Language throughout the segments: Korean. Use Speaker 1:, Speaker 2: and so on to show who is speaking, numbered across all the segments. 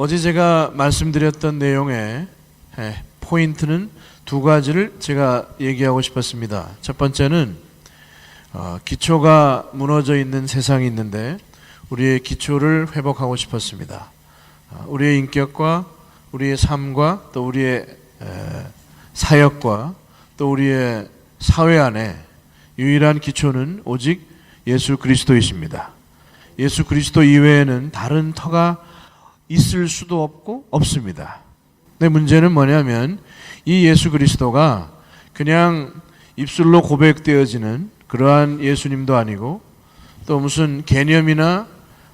Speaker 1: 어제 제가 말씀드렸던 내용의 포인트는 두 가지를 제가 얘기하고 싶었습니다. 첫 번째는 기초가 무너져 있는 세상이 있는데 우리의 기초를 회복하고 싶었습니다. 우리의 인격과 우리의 삶과 또 우리의 사역과 또 우리의 사회 안에 유일한 기초는 오직 예수 그리스도이십니다. 예수 그리스도 이외에는 다른 터가 있을 수도 없고 없습니다. 근데 문제는 뭐냐면 이 예수 그리스도가 그냥 입술로 고백되어지는 그러한 예수님도 아니고 또 무슨 개념이나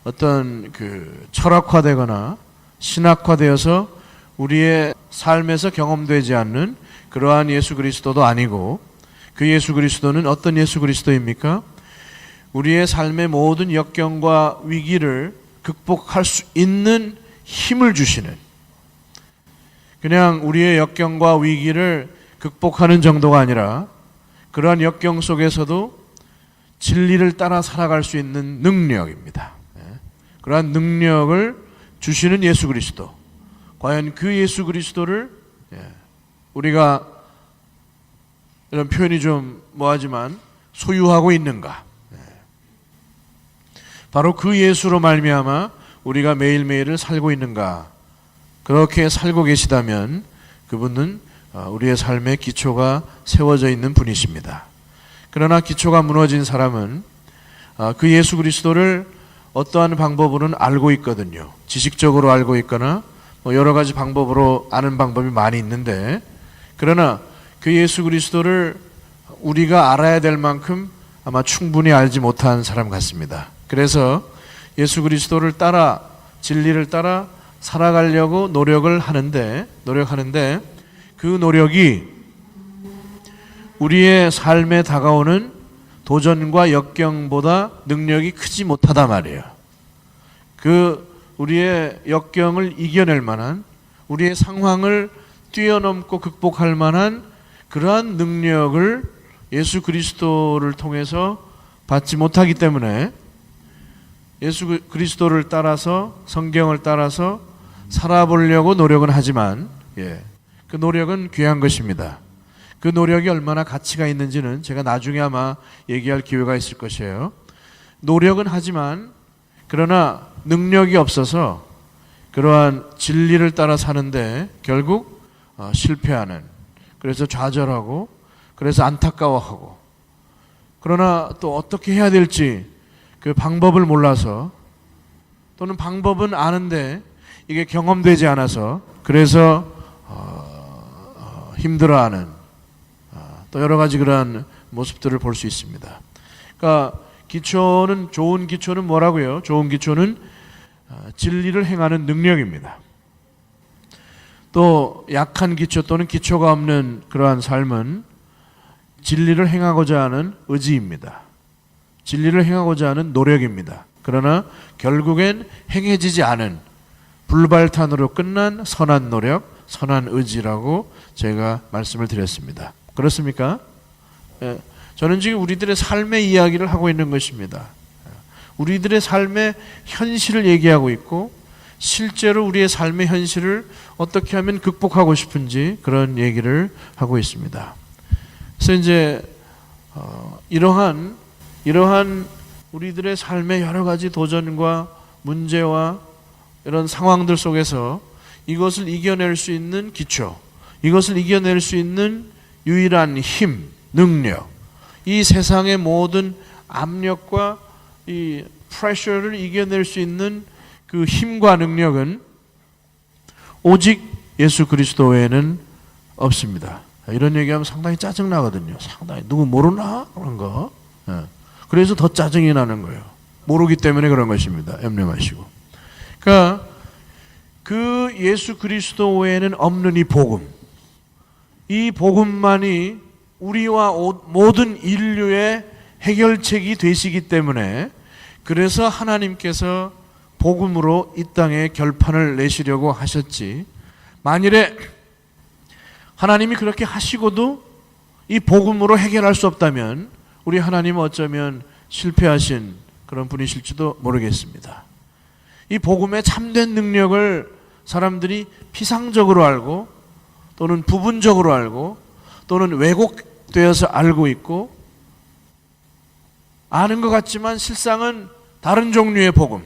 Speaker 1: 어떤 철학화되거나 신학화되어서 우리의 삶에서 경험되지 않는 그러한 예수 그리스도도 아니고 그 예수 그리스도는 어떤 예수 그리스도입니까? 우리의 삶의 모든 역경과 위기를 극복할 수 있는 힘을 주시는, 그냥 우리의 역경과 위기를 극복하는 정도가 아니라 그러한 역경 속에서도 진리를 따라 살아갈 수 있는 능력입니다. 그러한 능력을 주시는 예수 그리스도. 과연 그 예수 그리스도를 우리가 이런 표현이 좀 뭐하지만 소유하고 있는가? 바로 그 예수로 말미암아 우리가 매일매일을 살고 있는가? 그렇게 살고 계시다면 그분은 우리의 삶의 기초가 세워져 있는 분이십니다. 그러나 기초가 무너진 사람은 그 예수 그리스도를 어떠한 방법으로는 알고 있거든요. 지식적으로 알고 있거나 여러 가지 방법으로 아는 방법이 많이 있는데, 그러나 그 예수 그리스도를 우리가 알아야 될 만큼 아마 충분히 알지 못한 사람 같습니다. 그래서 예수 그리스도를 따라, 진리를 따라 살아가려고 노력하는데 그 노력이 우리의 삶에 다가오는 도전과 역경보다 능력이 크지 못하다 말이에요. 우리의 역경을 이겨낼 만한, 우리의 상황을 뛰어넘고 극복할 만한 그러한 능력을 예수 그리스도를 통해서 받지 못하기 때문에 예수 그리스도를 따라서, 성경을 따라서 살아보려고 노력은 하지만 그 노력은 귀한 것입니다. 그 노력이 얼마나 가치가 있는지는 제가 나중에 아마 얘기할 기회가 있을 것이에요. 노력은 하지만 그러나 능력이 없어서 그러한 진리를 따라 사는데 결국 실패하는, 그래서 좌절하고, 그래서 안타까워하고, 그러나 또 어떻게 해야 될지 그 방법을 몰라서, 또는 방법은 아는데 이게 경험되지 않아서 그래서 힘들어하는 또 여러 가지 그러한 모습들을 볼 수 있습니다. 그러니까 좋은 기초는 뭐라고요? 좋은 기초는 진리를 행하는 능력입니다. 또 약한 기초 또는 기초가 없는 그러한 삶은 진리를 행하고자 하는 의지입니다. 진리를 행하고자 하는 노력입니다. 그러나 결국엔 행해지지 않은 불발탄으로 끝난 선한 노력, 선한 의지라고 제가 말씀을 드렸습니다. 그렇습니까? 저는 지금 우리들의 삶의 이야기를 하고 있는 것입니다. 우리들의 삶의 현실을 얘기하고 있고, 실제로 우리의 삶의 현실을 어떻게 하면 극복하고 싶은지 그런 얘기를 하고 있습니다. 그래서 이제 이러한 우리들의 삶의 여러 가지 도전과 문제와 이런 상황들 속에서 이것을 이겨낼 수 있는 기초, 이것을 이겨낼 수 있는 유일한 힘, 능력, 이 세상의 모든 압력과 이 프레셔를 이겨낼 수 있는 그 힘과 능력은 오직 예수 그리스도 외에는 없습니다. 이런 얘기하면 상당히 짜증나거든요. 상당히 누구 모르나? 그런 거. 그래서 더 짜증이 나는 거예요. 모르기 때문에 그런 것입니다. 염려마시고. 그러니까 그 예수 그리스도 외에는 없는 이 복음, 이 복음만이 우리와 모든 인류의 해결책이 되시기 때문에, 그래서 하나님께서 복음으로 이 땅에 결판을 내시려고 하셨지, 만일에 하나님이 그렇게 하시고도 이 복음으로 해결할 수 없다면 우리 하나님은 어쩌면 실패하신 그런 분이실지도 모르겠습니다. 이 복음의 참된 능력을 사람들이 피상적으로 알고 또는 부분적으로 알고 또는 왜곡되어서 알고 있고 아는 것 같지만 실상은 다른 종류의 복음,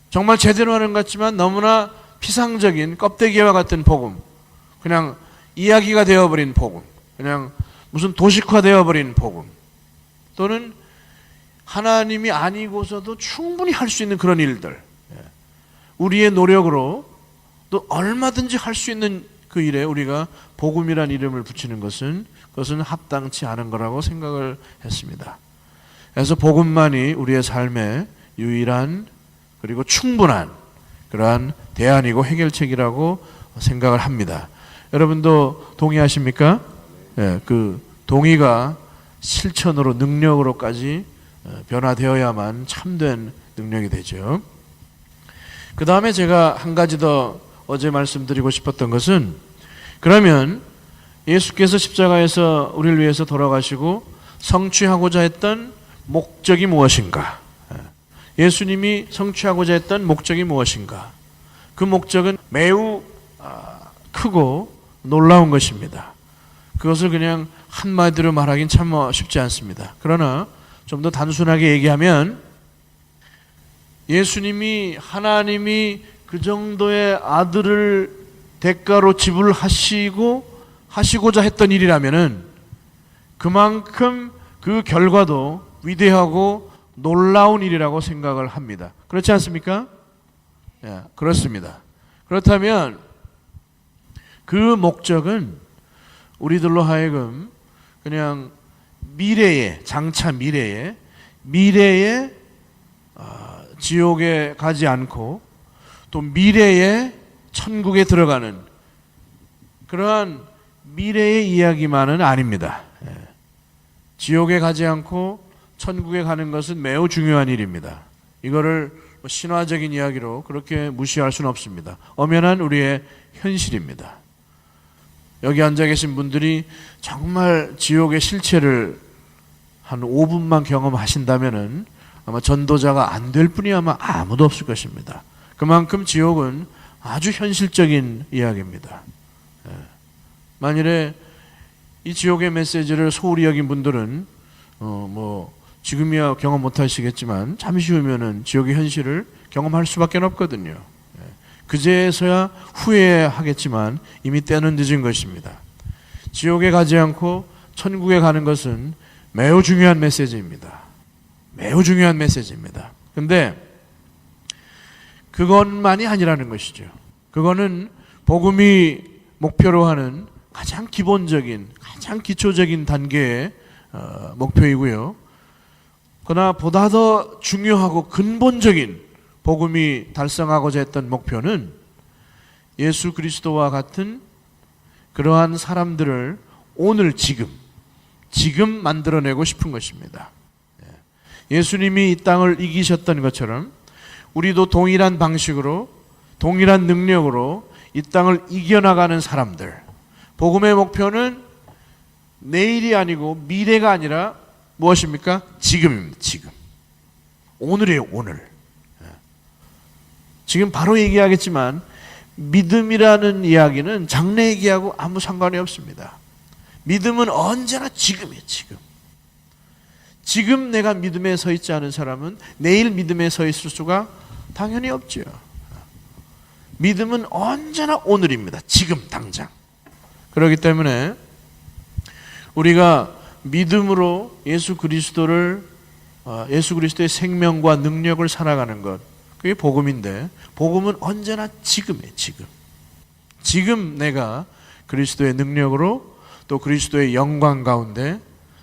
Speaker 1: 정말 제대로 하는 것 같지만 너무나 피상적인 껍데기와 같은 복음, 그냥 이야기가 되어버린 복음, 그냥 무슨 도식화되어버린 복음, 또는 하나님이 아니고서도 충분히 할 수 있는 그런 일들, 우리의 노력으로 또 얼마든지 할 수 있는 그 일에 우리가 복음이란 이름을 붙이는 것은 그것은 합당치 않은 거라고 생각을 했습니다. 그래서 복음만이 우리의 삶의 유일한 그리고 충분한 그러한 대안이고 해결책이라고 생각을 합니다. 여러분도 동의하십니까? 그 동의가 실천으로 능력으로까지 변화되어야만 참된 능력이 되죠. 그 다음에 제가 한 가지 더 어제 말씀드리고 싶었던 것은, 그러면 예수께서 십자가에서 우리를 위해서 돌아가시고 성취하고자 했던 목적이 무엇인가? 예수님이 성취하고자 했던 목적이 무엇인가? 그 목적은 매우 크고 놀라운 것입니다. 그것을 그냥 한마디로 말하긴 참 쉽지 않습니다. 그러나 좀 더 단순하게 얘기하면, 예수님이, 하나님이 그 정도의 아들을 대가로 지불하시고자 했던 일이라면은 그만큼 그 결과도 위대하고 놀라운 일이라고 생각을 합니다. 그렇지 않습니까? 그렇습니다. 그렇다면 그 목적은 우리들로 하여금 그냥 장차 미래에 지옥에 가지 않고 또 미래에 천국에 들어가는 그러한 미래의 이야기만은 아닙니다. 지옥에 가지 않고 천국에 가는 것은 매우 중요한 일입니다. 이거를 신화적인 이야기로 그렇게 무시할 수는 없습니다. 엄연한 우리의 현실입니다. 여기 앉아 계신 분들이 정말 지옥의 실체를 한 5분만 경험하신다면은 아마 전도자가 안 될 분이 아마 아무도 없을 것입니다. 그만큼 지옥은 아주 현실적인 이야기입니다. 만일에 이 지옥의 메시지를 소홀히 여긴 분들은 지금이야 경험 못 하시겠지만 잠시 후면은 지옥의 현실을 경험할 수밖에 없거든요. 그제서야 후회하겠지만 이미 때는 늦은 것입니다. 지옥에 가지 않고 천국에 가는 것은 매우 중요한 메시지입니다. 매우 중요한 메시지입니다. 근데 그것만이 아니라는 것이죠. 그거는 복음이 목표로 하는 가장 기본적인, 가장 기초적인 단계의 목표이고요. 그러나 보다 더 중요하고 근본적인 복음이 달성하고자 했던 목표는 예수 그리스도와 같은 그러한 사람들을 오늘 지금 만들어내고 싶은 것입니다. 예수님이 이 땅을 이기셨던 것처럼 우리도 동일한 방식으로, 동일한 능력으로 이 땅을 이겨나가는 사람들. 복음의 목표는 내일이 아니고 미래가 아니라 무엇입니까? 지금입니다. 지금. 오늘이에요. 오늘. 지금 바로 얘기하겠지만 믿음이라는 이야기는 장래 얘기하고 아무 상관이 없습니다. 믿음은 언제나 지금이에요. 지금 내가 믿음에 서 있지 않은 사람은 내일 믿음에 서 있을 수가 당연히 없죠. 믿음은 언제나 오늘입니다. 지금 당장. 그렇기 때문에 우리가 믿음으로 예수 그리스도의 생명과 능력을 살아가는 것, 그게 복음인데, 복음은 언제나 지금이에요. 지금 내가 그리스도의 능력으로 또 그리스도의 영광 가운데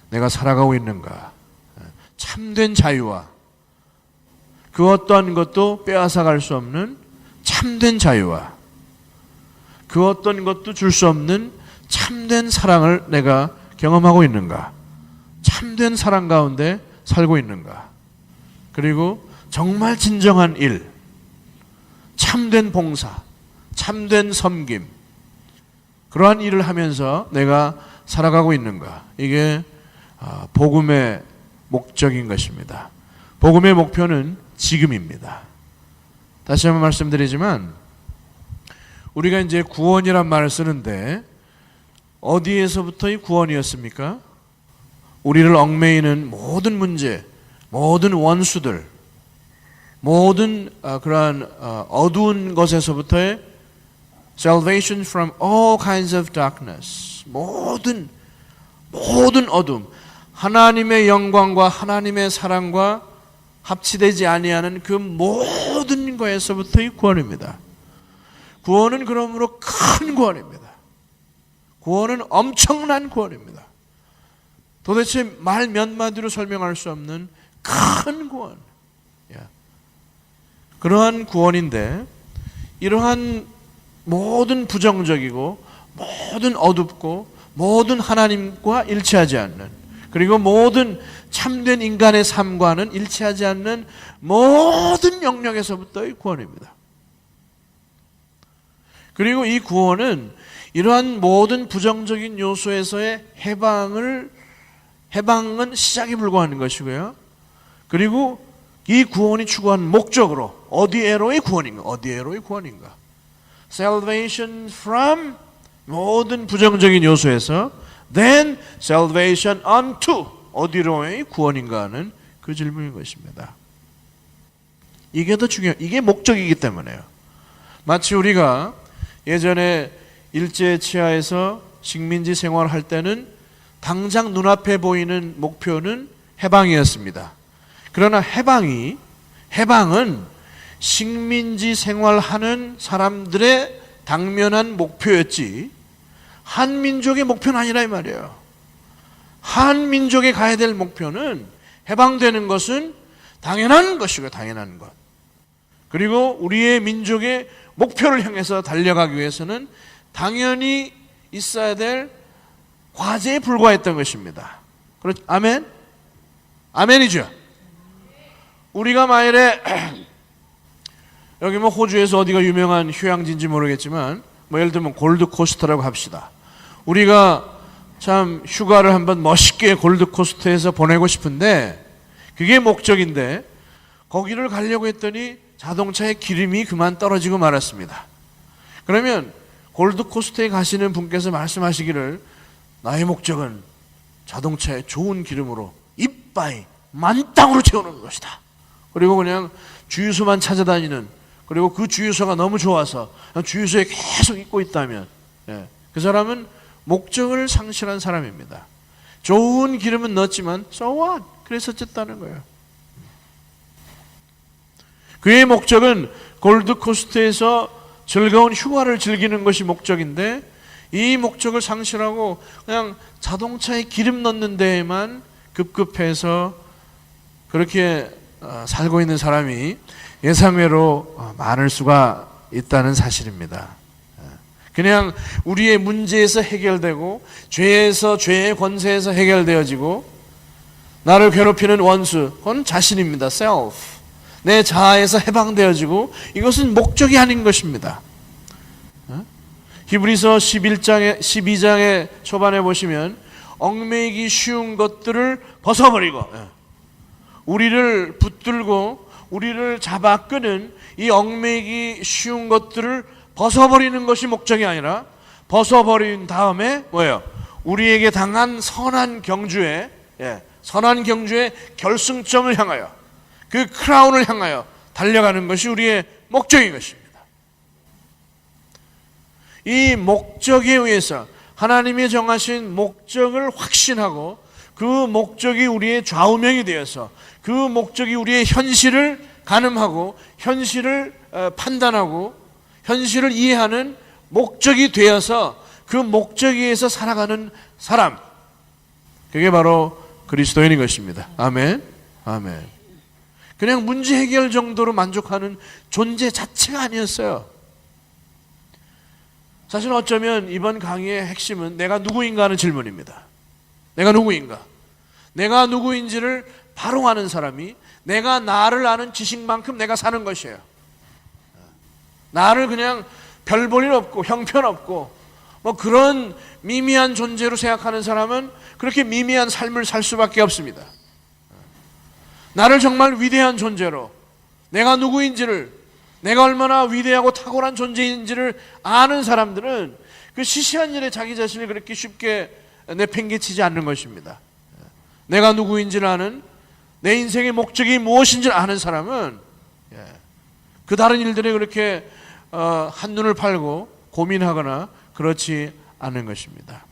Speaker 1: 내가 살아가고 있는가. 참된 자유와 그 어떠한 것도 빼앗아갈 수 없는 참된 자유와 그 어떤 것도 줄 수 없는 참된 사랑을 내가 경험하고 있는가. 참된 사랑 가운데 살고 있는가. 그리고 정말 진정한 일, 참된 봉사, 참된 섬김, 그러한 일을 하면서 내가 살아가고 있는가. 이게 복음의 목적인 것입니다. 복음의 목표는 지금입니다. 다시 한번 말씀드리지만 우리가 이제 구원이란 말을 쓰는데 어디에서부터의 구원이었습니까? 우리를 얽매이는 모든 문제, 모든 원수들, 모든 그러한 어두운 것에서부터의 salvation from all kinds of darkness, 모든 어둠, 하나님의 영광과 하나님의 사랑과 합치되지 아니하는 그 모든 것에서부터의 구원입니다. 구원은 그러므로 큰 구원입니다. 구원은 엄청난 구원입니다. 도대체 말 몇 마디로 설명할 수 없는 큰 구원. 그러한 구원인데 이러한 모든 부정적이고 모든 어둡고 모든 하나님과 일치하지 않는, 그리고 모든 참된 인간의 삶과는 일치하지 않는 모든 영역에서부터의 구원입니다. 그리고 이 구원은 이러한 모든 부정적인 요소에서의 해방은 시작에 불과한 것이고요. 그리고 이 구원이 추구한 목적으로 어디에로의 구원인가? Salvation from 모든 부정적인 요소에서 then salvation unto 어디로의 구원인가 하는 그 질문인 것입니다. 이게 더 중요해요. 이게 목적이기 때문에요. 마치 우리가 예전에 일제 치하에서 식민지 생활할 때는 당장 눈앞에 보이는 목표는 해방이었습니다. 그러나 해방은 식민지 생활하는 사람들의 당면한 목표였지 한민족의 목표는 아니라 이 말이에요. 한민족에 가야 될 목표는 해방되는 것은 당연한 것이고 당연한 것. 그리고 우리의 민족의 목표를 향해서 달려가기 위해서는 당연히 있어야 될 과제에 불과했던 것입니다. 그렇죠? 아멘? 아멘이죠? 우리가 만일에 여기 뭐 호주에서 어디가 유명한 휴양지인지 모르겠지만 뭐 예를 들면 골드코스트라고 합시다. 우리가 참 휴가를 한번 멋있게 골드코스트에서 보내고 싶은데 그게 목적인데 거기를 가려고 했더니 자동차에 기름이 그만 떨어지고 말았습니다. 그러면 골드코스트에 가시는 분께서 말씀하시기를 나의 목적은 자동차에 좋은 기름으로 이빠이 만땅으로 채우는 것이다. 그리고 그냥 주유소만 찾아다니는, 그리고 그 주유소가 너무 좋아서 주유소에 계속 있고 있다면 그 사람은 목적을 상실한 사람입니다. 좋은 기름은 넣었지만 so what? 그래서 어쨌다는 거예요. 그의 목적은 골드코스트에서 즐거운 휴가를 즐기는 것이 목적인데 이 목적을 상실하고 그냥 자동차에 기름 넣는 데에만 급급해서 그렇게 살고 있는 사람이 예상외로 많을 수가 있다는 사실입니다. 그냥 우리의 문제에서 해결되고 죄에서, 죄의 권세에서 해결되어지고 나를 괴롭히는 원수, 그건 자신입니다. self. 내 자아에서 해방되어지고 이것은 목적이 아닌 것입니다. 히브리서 12장의 초반에 보시면 얽매이기 쉬운 것들을 벗어버리고 우리를 붙들고 우리를 잡아 끄는 이 얽매이기 쉬운 것들을 벗어버리는 것이 목적이 아니라 벗어버린 다음에 뭐예요? 우리에게 당한 선한 경주의 결승점을 향하여 그 크라운을 향하여 달려가는 것이 우리의 목적인 것입니다. 이 목적에 의해서 하나님이 정하신 목적을 확신하고 그 목적이 우리의 좌우명이 되어서 그 목적이 우리의 현실을 가늠하고 현실을 판단하고 현실을 이해하는 목적이 되어서 그 목적에 의해서 살아가는 사람, 그게 바로 그리스도인인 것입니다. 아멘. 아멘. 그냥 문제 해결 정도로 만족하는 존재 자체가 아니었어요. 사실 어쩌면 이번 강의의 핵심은 내가 누구인가 하는 질문입니다. 내가 누구인가? 내가 누구인지를 바로 아는 사람이 내가 나를 아는 지식만큼 내가 사는 것이에요. 나를 그냥 별 볼 일 없고 형편없고 뭐 그런 미미한 존재로 생각하는 사람은 그렇게 미미한 삶을 살 수밖에 없습니다. 나를 정말 위대한 존재로 내가 누구인지를 내가 얼마나 위대하고 탁월한 존재인지를 아는 사람들은 그 시시한 일에 자기 자신을 그렇게 쉽게 내팽개치지 않는 것입니다. 내가 누구인지를 아는, 내 인생의 목적이 무엇인지를 아는 사람은 그 다른 일들에 그렇게 한눈을 팔고 고민하거나 그렇지 않은 것입니다.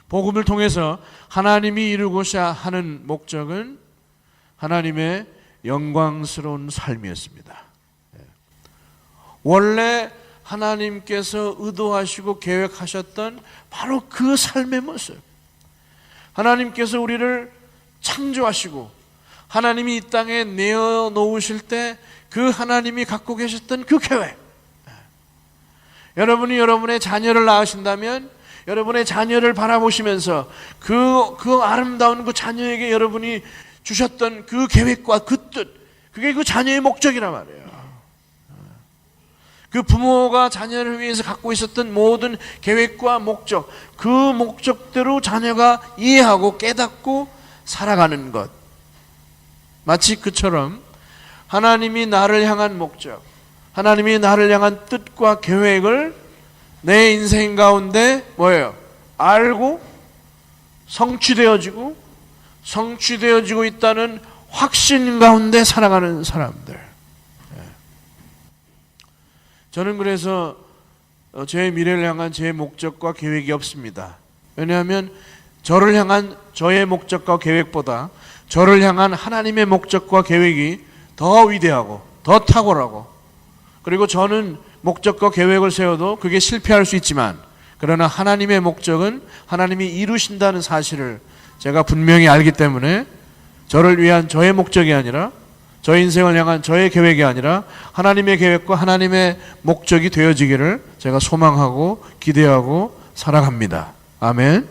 Speaker 1: 복음을 통해서 하나님이 이루고자 하는 목적은 하나님의 영광스러운 삶이었습니다. 원래 하나님께서 의도하시고 계획하셨던 바로 그 삶의 모습, 하나님께서 우리를 창조하시고 하나님이 이 땅에 내어놓으실 때 그 하나님이 갖고 계셨던 그 계획, 여러분이 여러분의 자녀를 낳으신다면 여러분의 자녀를 바라보시면서 그 아름다운 그 자녀에게 여러분이 주셨던 그 계획과 그 뜻, 그게 그 자녀의 목적이란 말이에요. 그 부모가 자녀를 위해서 갖고 있었던 모든 계획과 목적, 그 목적대로 자녀가 이해하고 깨닫고 살아가는 것, 마치 그처럼 하나님이 나를 향한 목적, 하나님이 나를 향한 뜻과 계획을 내 인생 가운데 뭐예요? 알고 성취되어지고 있다는 확신 가운데 살아가는 사람들. 저는 그래서 제 미래를 향한 제 목적과 계획이 없습니다. 왜냐하면 저를 향한 저의 목적과 계획보다 저를 향한 하나님의 목적과 계획이 더 위대하고 더 탁월하고, 그리고 저는 목적과 계획을 세워도 그게 실패할 수 있지만, 그러나 하나님의 목적은 하나님이 이루신다는 사실을 제가 분명히 알기 때문에 저를 위한 저의 목적이 아니라, 저 인생을 향한 저의 계획이 아니라 하나님의 계획과 하나님의 목적이 되어지기를 제가 소망하고 기대하고 살아갑니다. 아멘.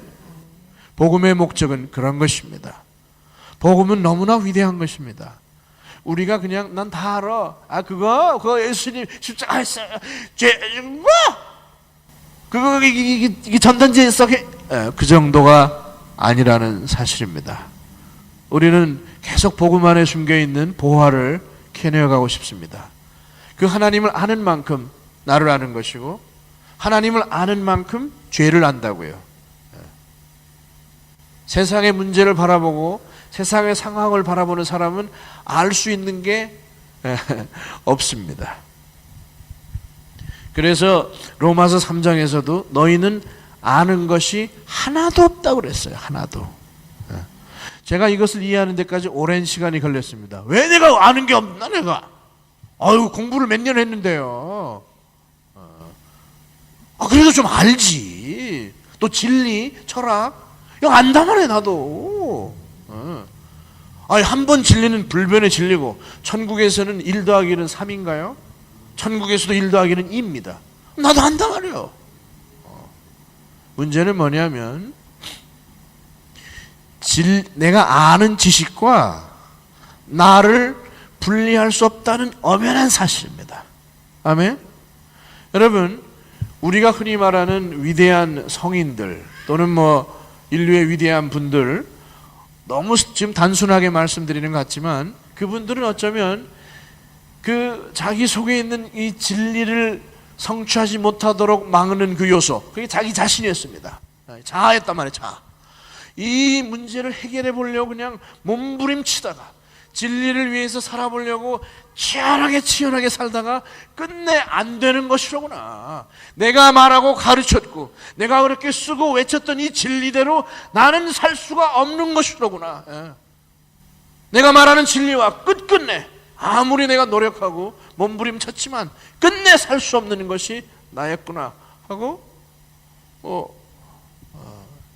Speaker 1: 복음의 목적은 그런 것입니다. 복음은 너무나 위대한 것입니다. 우리가 그냥 난 다 알아. 그거 예수님 십자가 했어요. 그거 이게 전단지에 써. 그 정도가 아니라는 사실입니다. 우리는 계속 복음 안에 숨겨있는 보화를 캐내어가고 싶습니다. 그 하나님을 아는 만큼 나를 아는 것이고, 하나님을 아는 만큼 죄를 안다고요. 세상의 문제를 바라보고 세상의 상황을 바라보는 사람은 알 수 있는 게 없습니다. 그래서 로마서 3장에서도 너희는 아는 것이 하나도 없다고 그랬어요. 하나도. 제가 이것을 이해하는 데까지 오랜 시간이 걸렸습니다. 왜 내가 아는 게 없나 내가? 공부를 몇 년 했는데요. 그래도 좀 알지. 또 진리, 철학 이거 안단 말이야 나도. 한 번 진리는 불변의 진리고, 천국에서는 1 더하기 1은 3인가요? 천국에서도 1 더하기 1은 2입니다. 나도 안단 말이에요. 문제는 뭐냐면 내가 아는 지식과 나를 분리할 수 없다는 엄연한 사실입니다. 아멘. 여러분, 우리가 흔히 말하는 위대한 성인들 또는 인류의 위대한 분들, 너무 지금 단순하게 말씀드리는 것 같지만 그분들은 어쩌면 그 자기 속에 있는 이 진리를 성취하지 못하도록 막는 그 요소, 그게 자기 자신이었습니다. 자아였단 말이에요. 자아. 이 문제를 해결해 보려고 그냥 몸부림치다가 진리를 위해서 살아보려고 치열하게 살다가 끝내 안 되는 것이로구나. 내가 말하고 가르쳤고 내가 그렇게 쓰고 외쳤던 이 진리대로 나는 살 수가 없는 것이로구나. 내가 말하는 진리와 끝끝내 아무리 내가 노력하고 몸부림쳤지만 끝내 살 수 없는 것이 나였구나 하고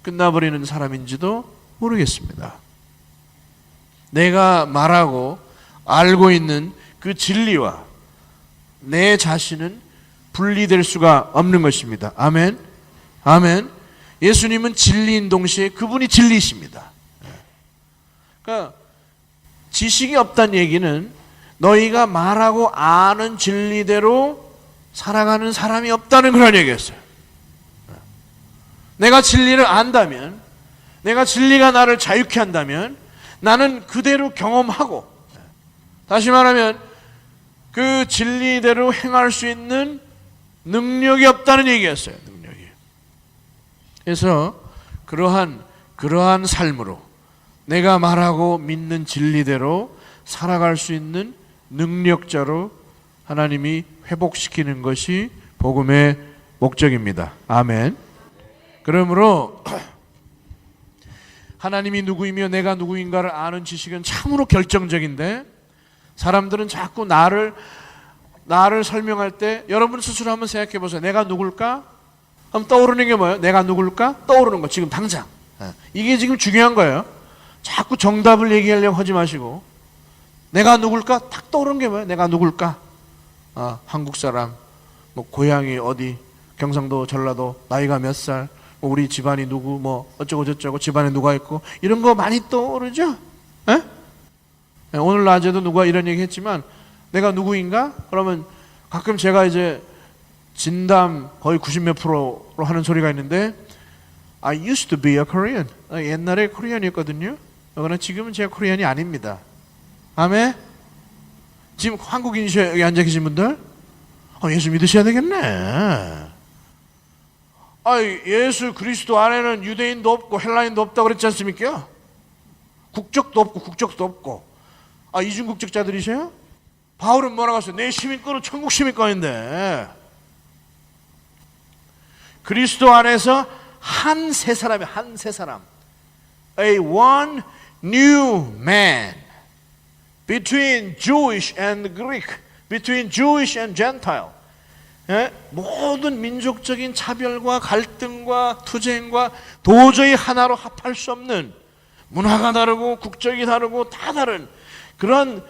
Speaker 1: 끝나버리는 사람인지도 모르겠습니다. 내가 말하고 알고 있는 그 진리와 내 자신은 분리될 수가 없는 것입니다. 아멘. 아멘. 예수님은 진리인 동시에 그분이 진리이십니다. 그러니까 지식이 없다는 얘기는 너희가 말하고 아는 진리대로 살아가는 사람이 없다는 그런 얘기였어요. 내가 진리를 안다면, 내가 진리가 나를 자유케 한다면 나는 그대로 경험하고, 다시 말하면 그 진리대로 행할 수 있는 능력이 없다는 얘기였어요. 능력이. 그래서 그러한 삶으로 내가 말하고 믿는 진리대로 살아갈 수 있는 능력자로 하나님이 회복시키는 것이 복음의 목적입니다. 아멘. 그러므로 하나님이 누구이며 내가 누구인가를 아는 지식은 참으로 결정적인데, 사람들은 자꾸 나를 설명할 때 여러분 스스로 한번 생각해 보세요. 내가 누굴까? 그럼 떠오르는 게 뭐예요? 내가 누굴까? 떠오르는 거 지금 당장. 이게 지금 중요한 거예요. 자꾸 정답을 얘기하려고 하지 마시고 내가 누굴까? 딱 떠오르는 게 뭐예요? 내가 누굴까? 한국 사람, 뭐 고향이 어디, 경상도, 전라도, 나이가 몇 살, 뭐 우리 집안이 누구, 뭐 어쩌고 저쩌고, 집안에 누가 있고, 이런 거 많이 떠오르죠? 에? 오늘 낮에도 누가 이런 얘기 했지만 내가 누구인가? 그러면 가끔 제가 이제 진담 거의 90몇 %로 하는 소리가 있는데, I used to be a Korean. 옛날에 코리안이었거든요. 그러나 지금은 제가 코리안이 아닙니다. 아멘? 지금 한국인이셔, 여기 앉아 계신 분들? 예수 믿으셔야 되겠네. 예수 그리스도 안에는 유대인도 없고 헬라인도 없다고 그랬지 않습니까? 국적도 없고 국적도 없고. 이중국적자들이세요? 바울은 뭐라고 했어요? 내 시민권은 천국 시민권인데. 그리스도 안에서 한 세 사람이, 한 세 사람. A one new man between Jewish and Greek, between Jewish and Gentile. 모든 민족적인 차별과 갈등과 투쟁과 도저히 하나로 합할 수 없는, 문화가 다르고 국적이 다르고 다 다른 그런,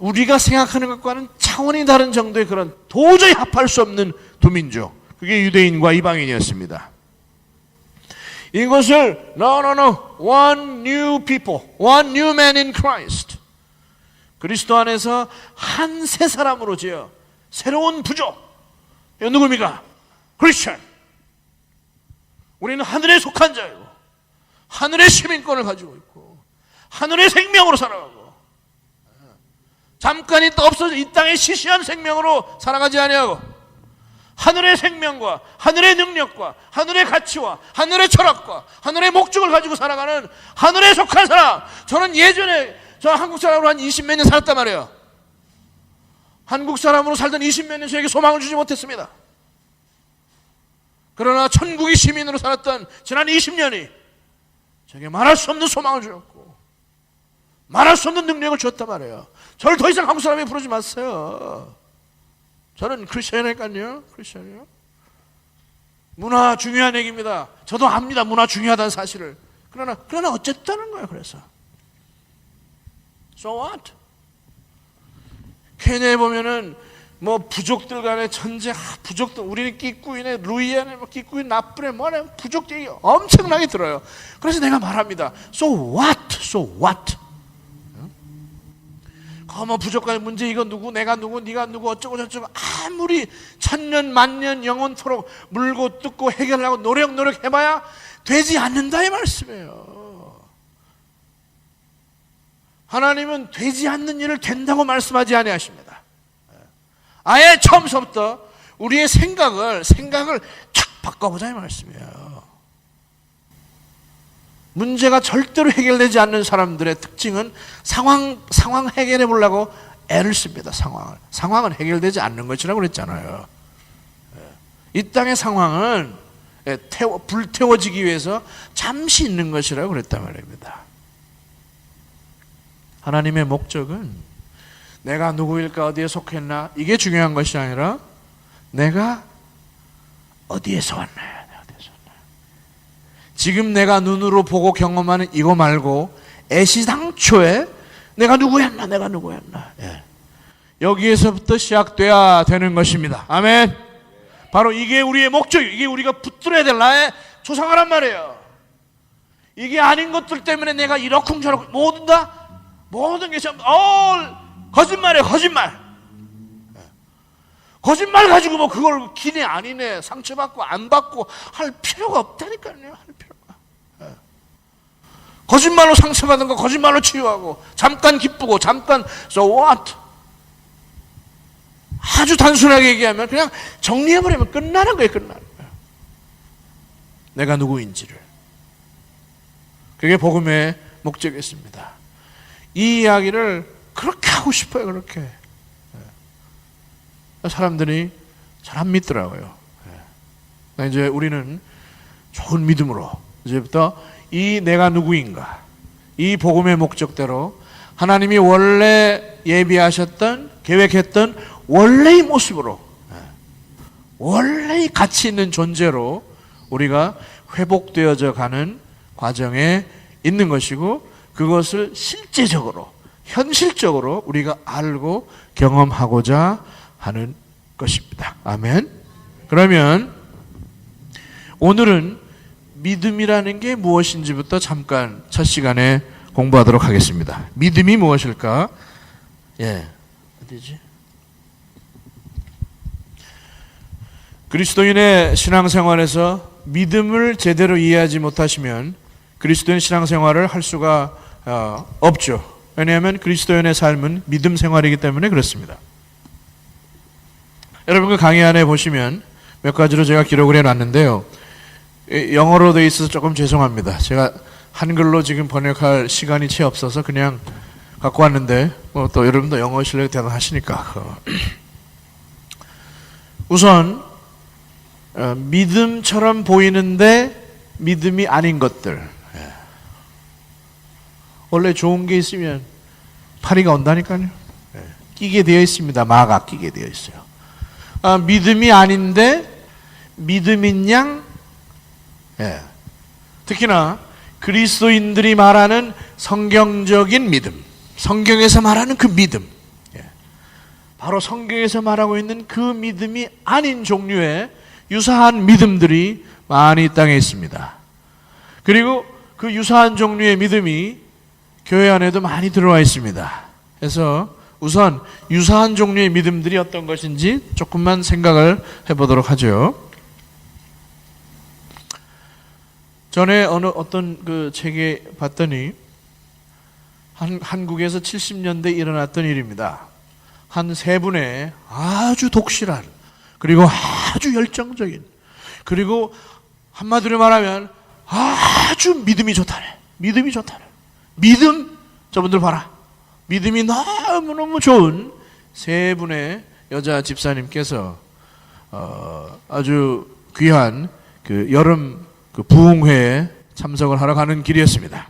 Speaker 1: 우리가 생각하는 것과는 차원이 다른 정도의 그런 도저히 합할 수 없는 두 민족, 그게 유대인과 이방인이었습니다. 이것을 no, one new people, one new man in Christ, 그리스도 안에서 한 세 사람으로 지어 새로운 부족. 이거 누굽니까? 크리스천. 우리는 하늘에 속한 자이고 하늘의 시민권을 가지고 있고 하늘의 생명으로 살아가고, 잠깐이 또 없어져 이 땅의 시시한 생명으로 살아가지 아니하고 하늘의 생명과 하늘의 능력과 하늘의 가치와 하늘의 철학과 하늘의 목적을 가지고 살아가는 하늘에 속한 사람. 저는 예전에 저 한국 사람으로 한 20몇 년 살았단 말이에요. 한국 사람으로 살던 20몇 년 저에게 소망을 주지 못했습니다. 그러나 천국의 시민으로 살았던 지난 20년이 저에게 말할 수 없는 소망을 주었고 말할 수 없는 능력을 주었단 말이에요. 저를 더 이상 한국 사람이 부르지 마세요. 저는 크리스천이니까요. 크리스천이요. 문화 중요한 얘기입니다. 저도 압니다. 문화 중요하다는 사실을. 그러나 어쨌다는 거예요. 그래서 So what? 케냐에 보면은 뭐 부족들 간의 전쟁, 부족들, 우리는 끼꾸이네, 루이안에 뭐 끼꾸이 나쁘네, 뭐네, 부족들이 엄청나게 들어요. 그래서 내가 말합니다. So what? So what? 뭐 부족 간의 문제, 이거 누구, 내가 누구, 네가 누구, 어쩌고 저쩌고 아무리 천년 만년 영원토록 물고 뜯고 해결하고 노력해봐야 되지 않는다 이 말씀이에요. 하나님은 되지 않는 일을 된다고 말씀하지 아니하십니다. 아예 처음부터 우리의 생각을 쫙 바꿔보자 이 말씀이에요. 문제가 절대로 해결되지 않는 사람들의 특징은 상황 해결해 보려고 애를 씁니다. 상황은 해결되지 않는 것이라고 그랬잖아요. 이 땅의 상황은 불태워지기 위해서 잠시 있는 것이라고 그랬단 말입니다. 하나님의 목적은 내가 누구일까, 어디에 속했나, 이게 중요한 것이 아니라 내가 어디에서 왔나요? 지금 내가 눈으로 보고 경험하는 이거 말고 애시당초에 내가 누구였나. 예. 여기에서부터 시작돼야 되는 것입니다. 아멘. 바로 이게 우리의 목적이에요. 이게 우리가 붙들어야 될 나의 초상화란 말이에요. 이게 아닌 것들 때문에 내가 이러쿵저러쿵 모든 게 전부 거짓말이에요. 거짓말 가지고 뭐 그걸 기네 아니네 상처받고 안 받고 할 필요가 없다니까요. 할 필요가. 거짓말로 상처받은 거 거짓말로 치유하고 잠깐 기쁘고 잠깐 so what? 아주 단순하게 얘기하면 그냥 정리해버리면 끝나는 거예요. 끝나는 거예요. 내가 누구인지를. 그게 복음의 목적이었습니다. 이 이야기를 그렇게 하고 싶어요. 그렇게. 사람들이 잘 안 믿더라고요. 이제 우리는 좋은 믿음으로 이제부터 이 내가 누구인가, 이 복음의 목적대로 하나님이 원래 예비하셨던, 계획했던 원래의 모습으로, 원래의 가치 있는 존재로 우리가 회복되어져 가는 과정에 있는 것이고, 그것을 실제적으로, 현실적으로 우리가 알고 경험하고자 하는 것입니다. 아멘. 그러면 오늘은 믿음이라는 게 무엇인지부터 잠깐 첫 시간에 공부하도록 하겠습니다. 믿음이 무엇일까? 어디지? 그리스도인의 신앙생활에서 믿음을 제대로 이해하지 못하시면 그리스도인 신앙생활을 할 수가 없죠. 왜냐하면 그리스도인의 삶은 믿음 생활이기 때문에 그렇습니다. 여러분 그 강의 안에 보시면 몇 가지로 제가 기록을 해놨는데요. 영어로 되어 있어서 조금 죄송합니다. 제가 한글로 지금 번역할 시간이 채 없어서 그냥 갖고 왔는데 또 여러분도 영어 실력이 대단하시니까 우선 믿음처럼 보이는데 믿음이 아닌 것들. 원래 좋은 게 있으면 파리가 온다니까요. 끼게 되어 있습니다. 마가 끼게 되어 있어요. 믿음이 아닌데 믿음인 양. 특히나 그리스도인들이 말하는 성경적인 믿음, 성경에서 말하는 그 믿음, 바로 성경에서 말하고 있는 그 믿음이 아닌 종류의 유사한 믿음들이 많이 이 땅에 있습니다. 그리고 그 유사한 종류의 믿음이 교회 안에도 많이 들어와 있습니다. 그래서 우선 유사한 종류의 믿음들이 어떤 것인지 조금만 생각을 해보도록 하죠. 전에 어떤 그 책에 봤더니 한국에서 70년대에 일어났던 일입니다. 한 세 분의 아주 독실한, 그리고 아주 열정적인, 그리고 한마디로 말하면 아주 믿음이 좋다네. 믿음이 좋다네. 믿음, 저분들 봐라. 믿음이 너무너무 좋은 세 분의 여자 집사님께서 아주 귀한 그 여름 그 부흥회에 참석을 하러 가는 길이었습니다.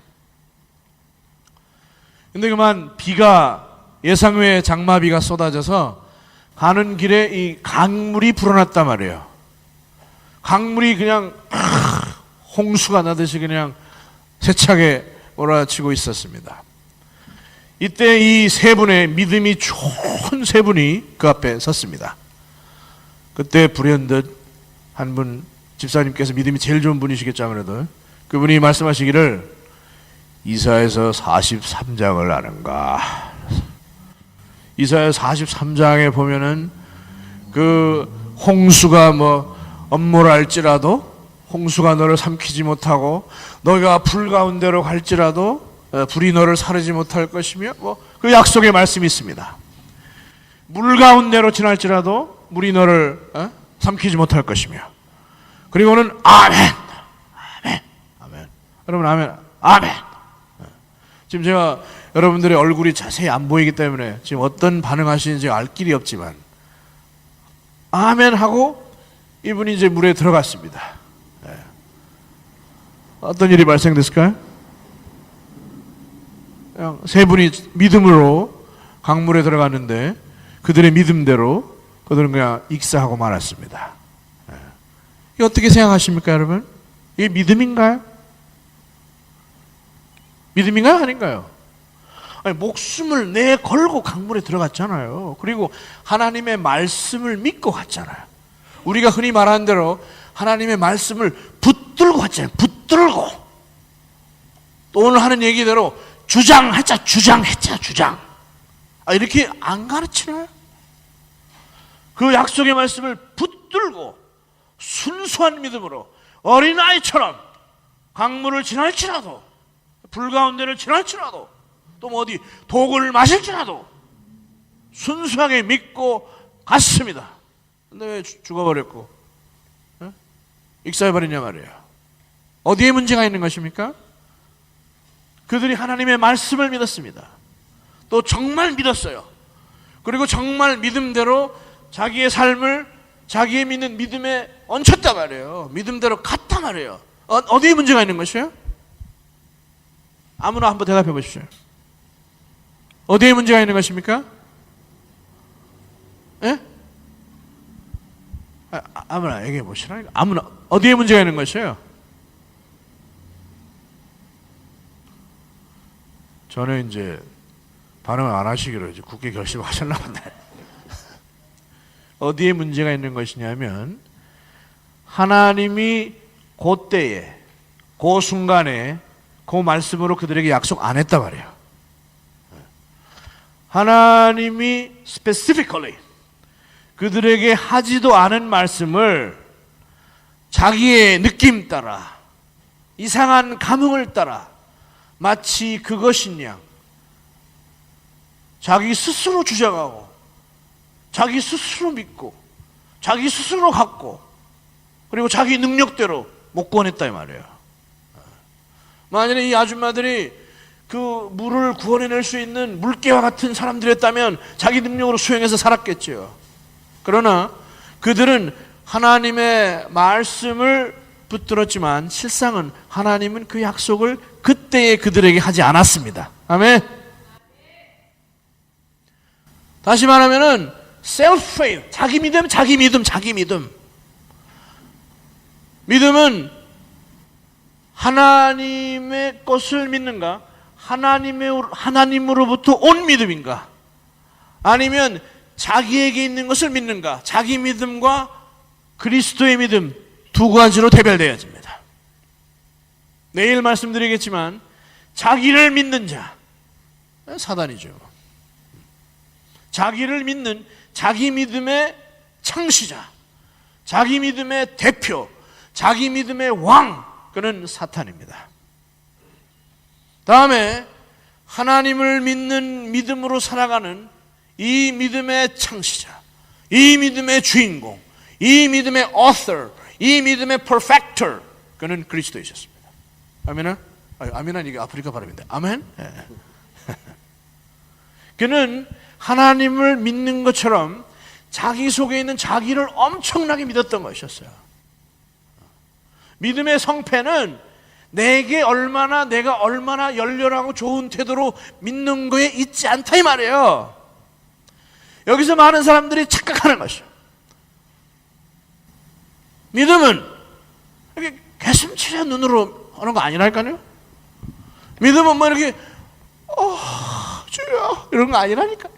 Speaker 1: 근데 그만 비가 예상외의 장마비가 쏟아져서 가는 길에 이 강물이 불어났단 말이에요. 강물이 그냥 홍수가 나듯이 그냥 세차게 몰아치고 있었습니다. 이때 이 세 분의 믿음이 좋은 세 분이 그 앞에 섰습니다. 그때 불현듯 한 분, 집사님께서 믿음이 제일 좋은 분이시겠죠 아무래도, 그분이 말씀하시기를 이사야서 43장을 아는가. 이사야 43장에 보면은 그 홍수가 뭐 엄몰할지라도 홍수가 너를 삼키지 못하고 너희가 불 가운데로 갈지라도 불이 너를 사르지 못할 것이며 뭐 그 약속의 말씀이 있습니다. 물 가운데로 지날지라도 물이 너를 삼키지 못할 것이며, 그리고는 아멘, 아멘, 아멘. 여러분 아멘, 아멘. 지금 제가 여러분들의 얼굴이 자세히 안 보이기 때문에 지금 어떤 반응하시는지 알 길이 없지만 아멘 하고 이분이 이제 물에 들어갔습니다. 어떤 일이 발생됐을까요? 그냥 세 분이 믿음으로 강물에 들어갔는데 그들의 믿음대로 그들은 그냥 익사하고 말았습니다. 이게 어떻게 생각하십니까 여러분? 이게 믿음인가요? 믿음인가요? 아닌가요? 아니, 목숨을 내걸고 강물에 들어갔잖아요. 그리고 하나님의 말씀을 믿고 갔잖아요. 우리가 흔히 말하는 대로 하나님의 말씀을 붙들고 갔잖아요. 붙들고. 또 오늘 하는 얘기대로 주장했잖아. 주장. 이렇게 안 가르치나요? 그 약속의 말씀을 붙들고 순수한 믿음으로 어린아이처럼 강물을 지날지라도, 불 가운데를 지날지라도, 또 뭐 어디 독을 마실지라도 순수하게 믿고 갔습니다. 근데 왜 죽어버렸고 익사해버리냐 말이에요. 어디에 문제가 있는 것입니까? 그들이 하나님의 말씀을 믿었습니다. 또 정말 믿었어요. 그리고 정말 믿음대로 자기의 삶을 자기의 믿는 믿음에 얹혔단 말이에요. 믿음대로 갔단 말이에요. 어디에 문제가 있는 것이에요? 아무나 한번 대답해 보십시오. 어디에 문제가 있는 것입니까? 예? 아무나 얘기해 보시라. 아무나 어디에 문제가 있는 것이에요? 저는 이제 반응을 안 하시기로 이제 굳게 결심하셨나 본데. 어디에 문제가 있는 것이냐면 하나님이 그때에 그 순간에 그 말씀으로 그들에게 약속 안 했단 말이에요. 하나님이 specifically 그들에게 하지도 않은 말씀을 자기의 느낌 따라 이상한 감흥을 따라 마치 그것인 양 자기 스스로 주장하고 자기 스스로 믿고 자기 스스로 갖고 그리고 자기 능력대로 못 구원했다 이 말이에요. 만약에 이 아줌마들이 그 물을 구원해낼 수 있는 물개와 같은 사람들이었다면 자기 능력으로 수행해서 살았겠죠. 그러나 그들은 하나님의 말씀을 붙들었지만 실상은 하나님은 그 약속을 그때에 그들에게 하지 않았습니다. 아멘. 다시 말하면은 self-faith, 자기 믿음, 자기 믿음, 자기 믿음. 믿음은 하나님의 것을 믿는가? 하나님으로부터 온 믿음인가? 아니면 자기에게 있는 것을 믿는가? 자기 믿음과 그리스도의 믿음 두 가지로 대별되어야 됩니다. 내일 말씀드리겠지만 자기를 믿는 자, 사단이죠. 자기를 믿는 자기 믿음의 창시자, 자기 믿음의 대표, 자기 믿음의 왕, 그는 사탄입니다. 다음에 하나님을 믿는 믿음으로 살아가는 이 믿음의 창시자, 이 믿음의 주인공, 이 믿음의 author, 이 믿음의 perfecter, 그는 그리스도이셨습니다. 아멘아? 아멘은 이게 아프리카 발음인데 아멘? 네. 그는 하나님을 믿는 것처럼 자기 속에 있는 자기를 엄청나게 믿었던 것이었어요. 믿음의 성패는 내가 얼마나 열렬하고 좋은 태도로 믿는 거에 있지 않다 이 말이에요. 여기서 많은 사람들이 착각하는 것이죠. 믿음은 이렇게 개슴치레 눈으로 하는 거 아니랄까요? 믿음은 뭐 이렇게 주여 이런 거 아니라니까.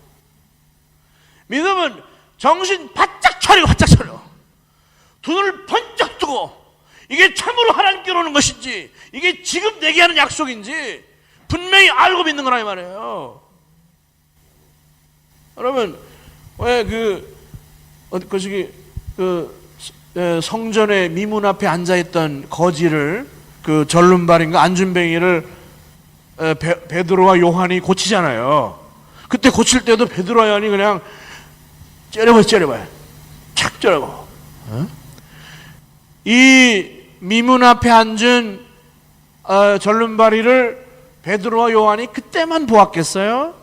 Speaker 1: 믿음은 정신 바짝 차리고 바짝 차려 눈을 번쩍 뜨고 이게 참으로 하나님께로 오는 것인지 이게 지금 내게 하는 약속인지 분명히 알고 믿는 거라 이 말이에요. 여러분 왜 성전의 미문 앞에 앉아있던 거지를 그 절름발인가 안준뱅이를 베드로와 요한이 고치잖아요. 그때 고칠 때도 베드로와 요한이 그냥 째려봐요. 착 째려봐. 이 미문 앞에 앉은 절름발이를 베드로와 요한이 그때만 보았겠어요?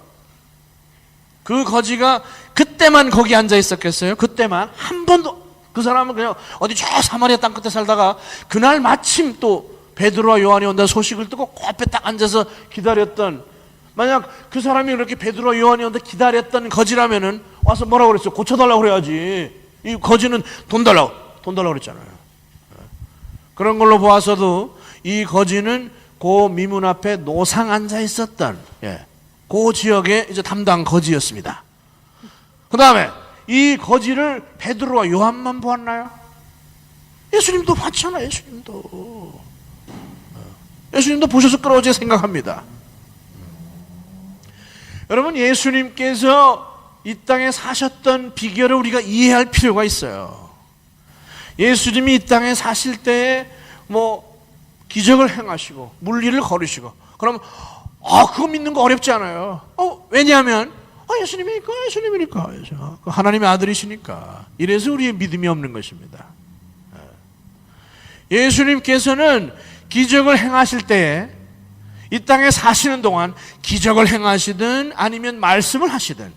Speaker 1: 그 거지가 그때만 거기 앉아 있었겠어요? 그때만 한 번도. 그 사람은 그냥 어디 저 사마리아 땅끝에 살다가 그날 마침 또 베드로와 요한이 온다는 소식을 듣고 그 앞에 딱 앉아서 기다렸던, 만약 그 사람이 그렇게 베드로와 요한이 온다 기다렸던 거지라면은 와서 뭐라고 그랬어요? 고쳐달라고 그래야지. 이 거지는 돈 달라고 그랬잖아요. 그런 걸로 보아서도 이 거지는 그 미문 앞에 노상 앉아 있었던 그 지역의 이제 담당 거지였습니다. 그 다음에 이 거지를 베드로와 요한만 보았나요? 예수님도 봤잖아요. 예수님도 보셔서 끌어오지 생각합니다. 여러분, 예수님께서 이 땅에 사셨던 비결을 우리가 이해할 필요가 있어요. 예수님이 이 땅에 사실 때에 뭐 기적을 행하시고 물리를 걸으시고 그럼 그거 믿는 거 어렵지 않아요. 왜냐하면 예수님이니까, 예수님이니까, 하나님의 아들이시니까. 이래서 우리의 믿음이 없는 것입니다. 예수님께서는 기적을 행하실 때에 이 땅에 사시는 동안 기적을 행하시든 아니면 말씀을 하시든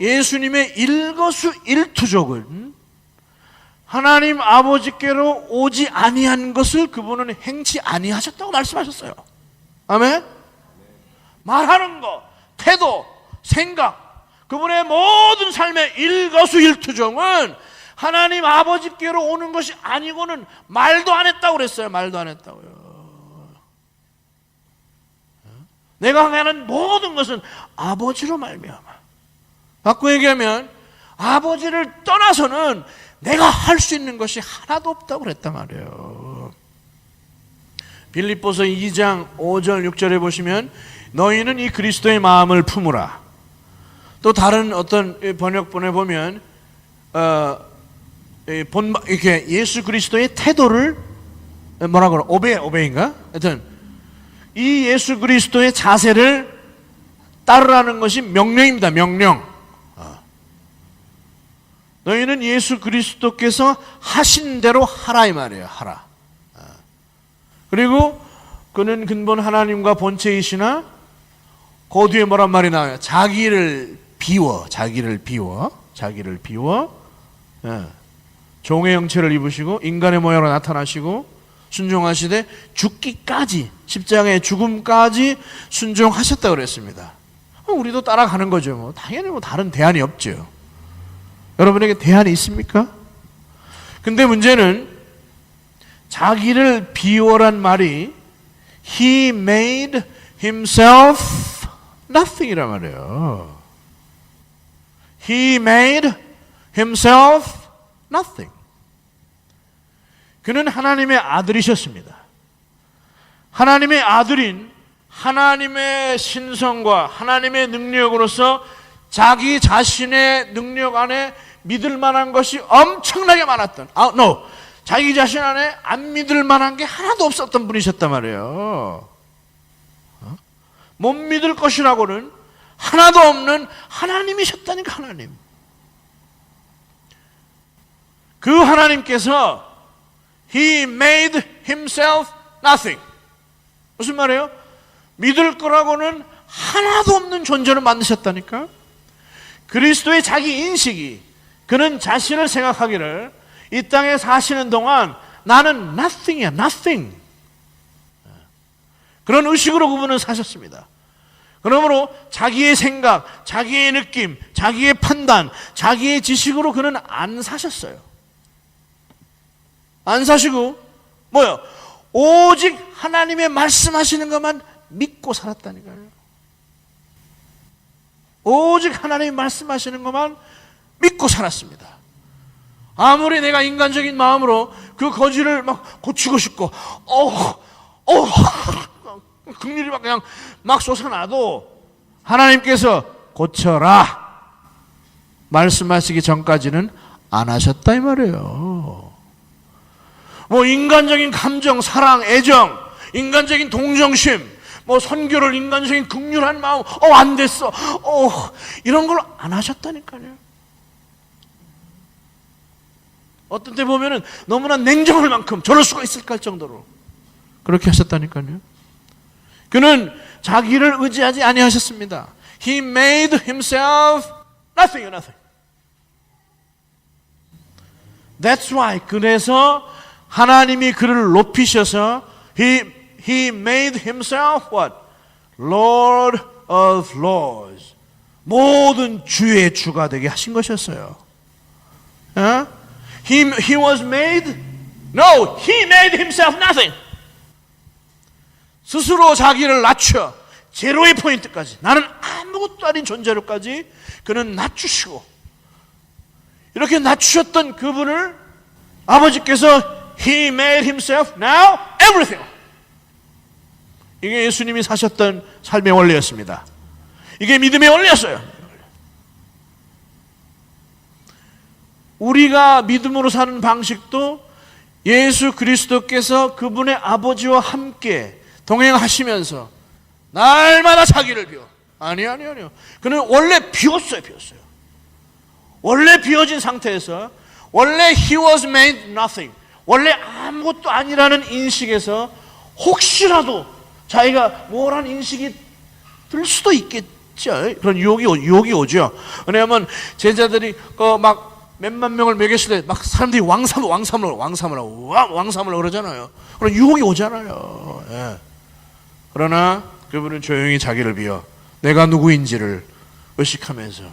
Speaker 1: 예수님의 일거수일투족은 하나님 아버지께로 오지 아니한 것을 그분은 행치 아니하셨다고 말씀하셨어요. 아멘? 말하는 것, 태도, 생각, 그분의 모든 삶의 일거수일투족은 하나님 아버지께로 오는 것이 아니고는 말도 안 했다고 그랬어요. 말도 안 했다고요. 내가 하는 모든 것은 아버지로 말미암아. 바꿔 얘기하면 아버지를 떠나서는 내가 할 수 있는 것이 하나도 없다고 그랬단 말이에요. 빌립보서 2장 5절 6절에 보시면 너희는 이 그리스도의 마음을 품으라. 또 다른 어떤 번역본에 보면 이렇게 예수 그리스도의 태도를 뭐라고 그래? 오베인가? 하여튼 이 예수 그리스도의 자세를 따르라는 것이 명령입니다. 명령. 너희는 예수 그리스도께서 하신 대로 하라 이 말이에요. 하라. 그리고 그는 근본 하나님과 본체이시나 그 뒤에 뭐란 말이 나와요? 자기를 비워. 종의 형체를 입으시고 인간의 모양으로 나타나시고 순종하시되 죽기까지, 십자가의 죽음까지 순종하셨다고 그랬습니다. 우리도 따라가는 거죠. 당연히 다른 대안이 없죠. 여러분에게 대안이 있습니까? 근데 문제는 자기를 비워란 말이 He made himself nothing 이란 말이에요. He made himself nothing. 그는 하나님의 아들이셨습니다. 하나님의 아들인 하나님의 신성과 하나님의 능력으로서 자기 자신의 능력 안에 믿을 만한 것이 엄청나게 많았던, 자기 자신 안에 안 믿을 만한 게 하나도 없었던 분이셨단 말이에요. 못 믿을 것이라고는 하나도 없는 하나님이셨다니까. 하나님. 그 하나님께서 He made himself nothing. 무슨 말이에요? 믿을 거라고는 하나도 없는 존재를 만드셨다니까. 그리스도의 자기 인식이, 그는 자신을 생각하기를 이 땅에 사시는 동안 나는 nothing이야, nothing. 그런 의식으로 그분은 사셨습니다. 그러므로 자기의 생각, 자기의 느낌, 자기의 판단, 자기의 지식으로 그는 안 사셨어요. 안 사시고 오직 하나님의 말씀하시는 것만 믿고 살았다니까요. 오직 하나님이 말씀하시는 것만 믿고 살았습니다. 아무리 내가 인간적인 마음으로 그 거지를 막 고치고 싶고 긍휼이 막 그냥 막 솟아나도 하나님께서 고쳐라 말씀하시기 전까지는 안 하셨다 이 말이에요. 인간적인 감정, 사랑, 애정, 인간적인 동정심, 선교를 인간적인 긍휼한 마음, 안 됐어, 이런 걸 안 하셨다니까요. 어떤 때 보면은 너무나 냉정할 만큼 저럴 수가 있을까 할 정도로 그렇게 하셨다니까요. 그는 자기를 의지하지 아니하셨습니다. He made himself nothing. That's why. 그래서 하나님이 그를 높이셔서 He made himself what? Lord of Lords. 모든 주의 주가 되게 하신 것이었어요. He was made? No, he made himself nothing. 스스로 자기를 낮춰 제로의 포인트까지, 나는 아무것도 아닌 존재로까지 그는 낮추시고, 이렇게 낮추셨던 그분을 아버지께서 He made himself now everything. 이게 예수님이 사셨던 삶의 원리였습니다. 이게 믿음의 원리였어요. 우리가 믿음으로 사는 방식도 예수 그리스도께서 그분의 아버지와 함께 동행하시면서 날마다 자기를 비워 아니요. 그는 원래 비었어요. 원래 비어진 상태에서 원래 he was made nothing. 원래 아무것도 아니라는 인식에서 혹시라도 자기가 뭐라는 인식이 들 수도 있겠죠. 그런 유혹이 오죠. 왜냐하면 제자들이 막 몇만 명을 먹였을 때 막 사람들이 왕삼을 그러잖아요. 그런 유혹이 오잖아요. 예. 그러나 그분은 조용히 자기를 비워 내가 누구인지를 의식하면서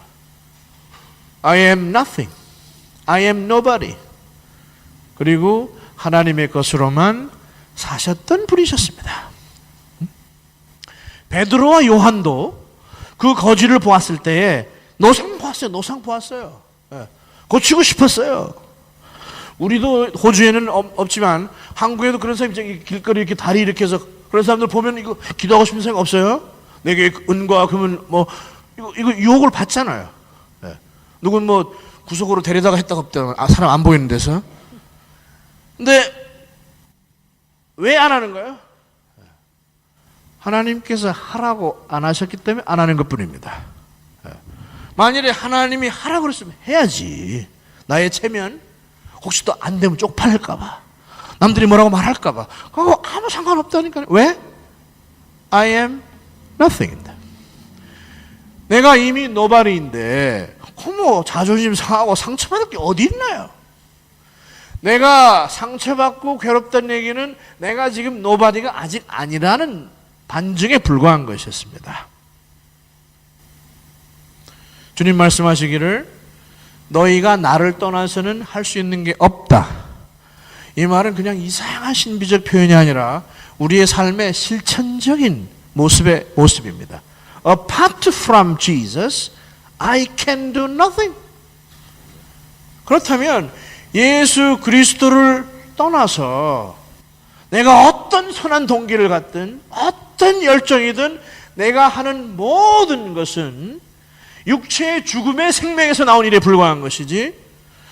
Speaker 1: I am nothing. I am nobody. 그리고 하나님의 것으로만 사셨던 분이셨습니다. 베드로와 요한도 그 거지를 보았을 때에 노상 보았어요. 예. 고치고 싶었어요. 우리도 호주에는 없지만 한국에도 그런 사람이 길거리 이렇게 다리 이렇게 해서 그런 사람들 보면 이거 기도하고 싶은 생각 없어요? 내게 은과 금은 뭐 이거 유혹을 받잖아요. 예. 누군 뭐 구석으로 데려다가 했다가 없다가 사람 안 보이는 데서. 근데 왜 안 하는 거예요? 하나님께서 하라고 안 하셨기 때문에 안 하는 것뿐입니다. 만일에 하나님이 하라고 그랬으면 해야지. 나의 체면 혹시 또 안 되면 쪽팔릴까 봐, 남들이 뭐라고 말할까 봐, 그거 아무 상관없다니까요. 왜? I am nothing인데. 내가 이미 노바리인데 뭐 자존심 상하고 상처받을 게 어디 있나요? 내가 상처받고 괴롭다는 얘기는 내가 지금 노바디가 아직 아니라는 반증에 불과한 것이었습니다. 주님 말씀하시기를 너희가 나를 떠나서는 할 수 있는 게 없다. 이 말은 그냥 이상한 신비적 표현이 아니라 우리의 삶의 실천적인 모습입니다. Apart from Jesus, I can do nothing. 그렇다면 예수 그리스도를 떠나서 내가 어떤 선한 동기를 갖든 어떤 열정이든 내가 하는 모든 것은 육체의 죽음의 생명에서 나온 일에 불과한 것이지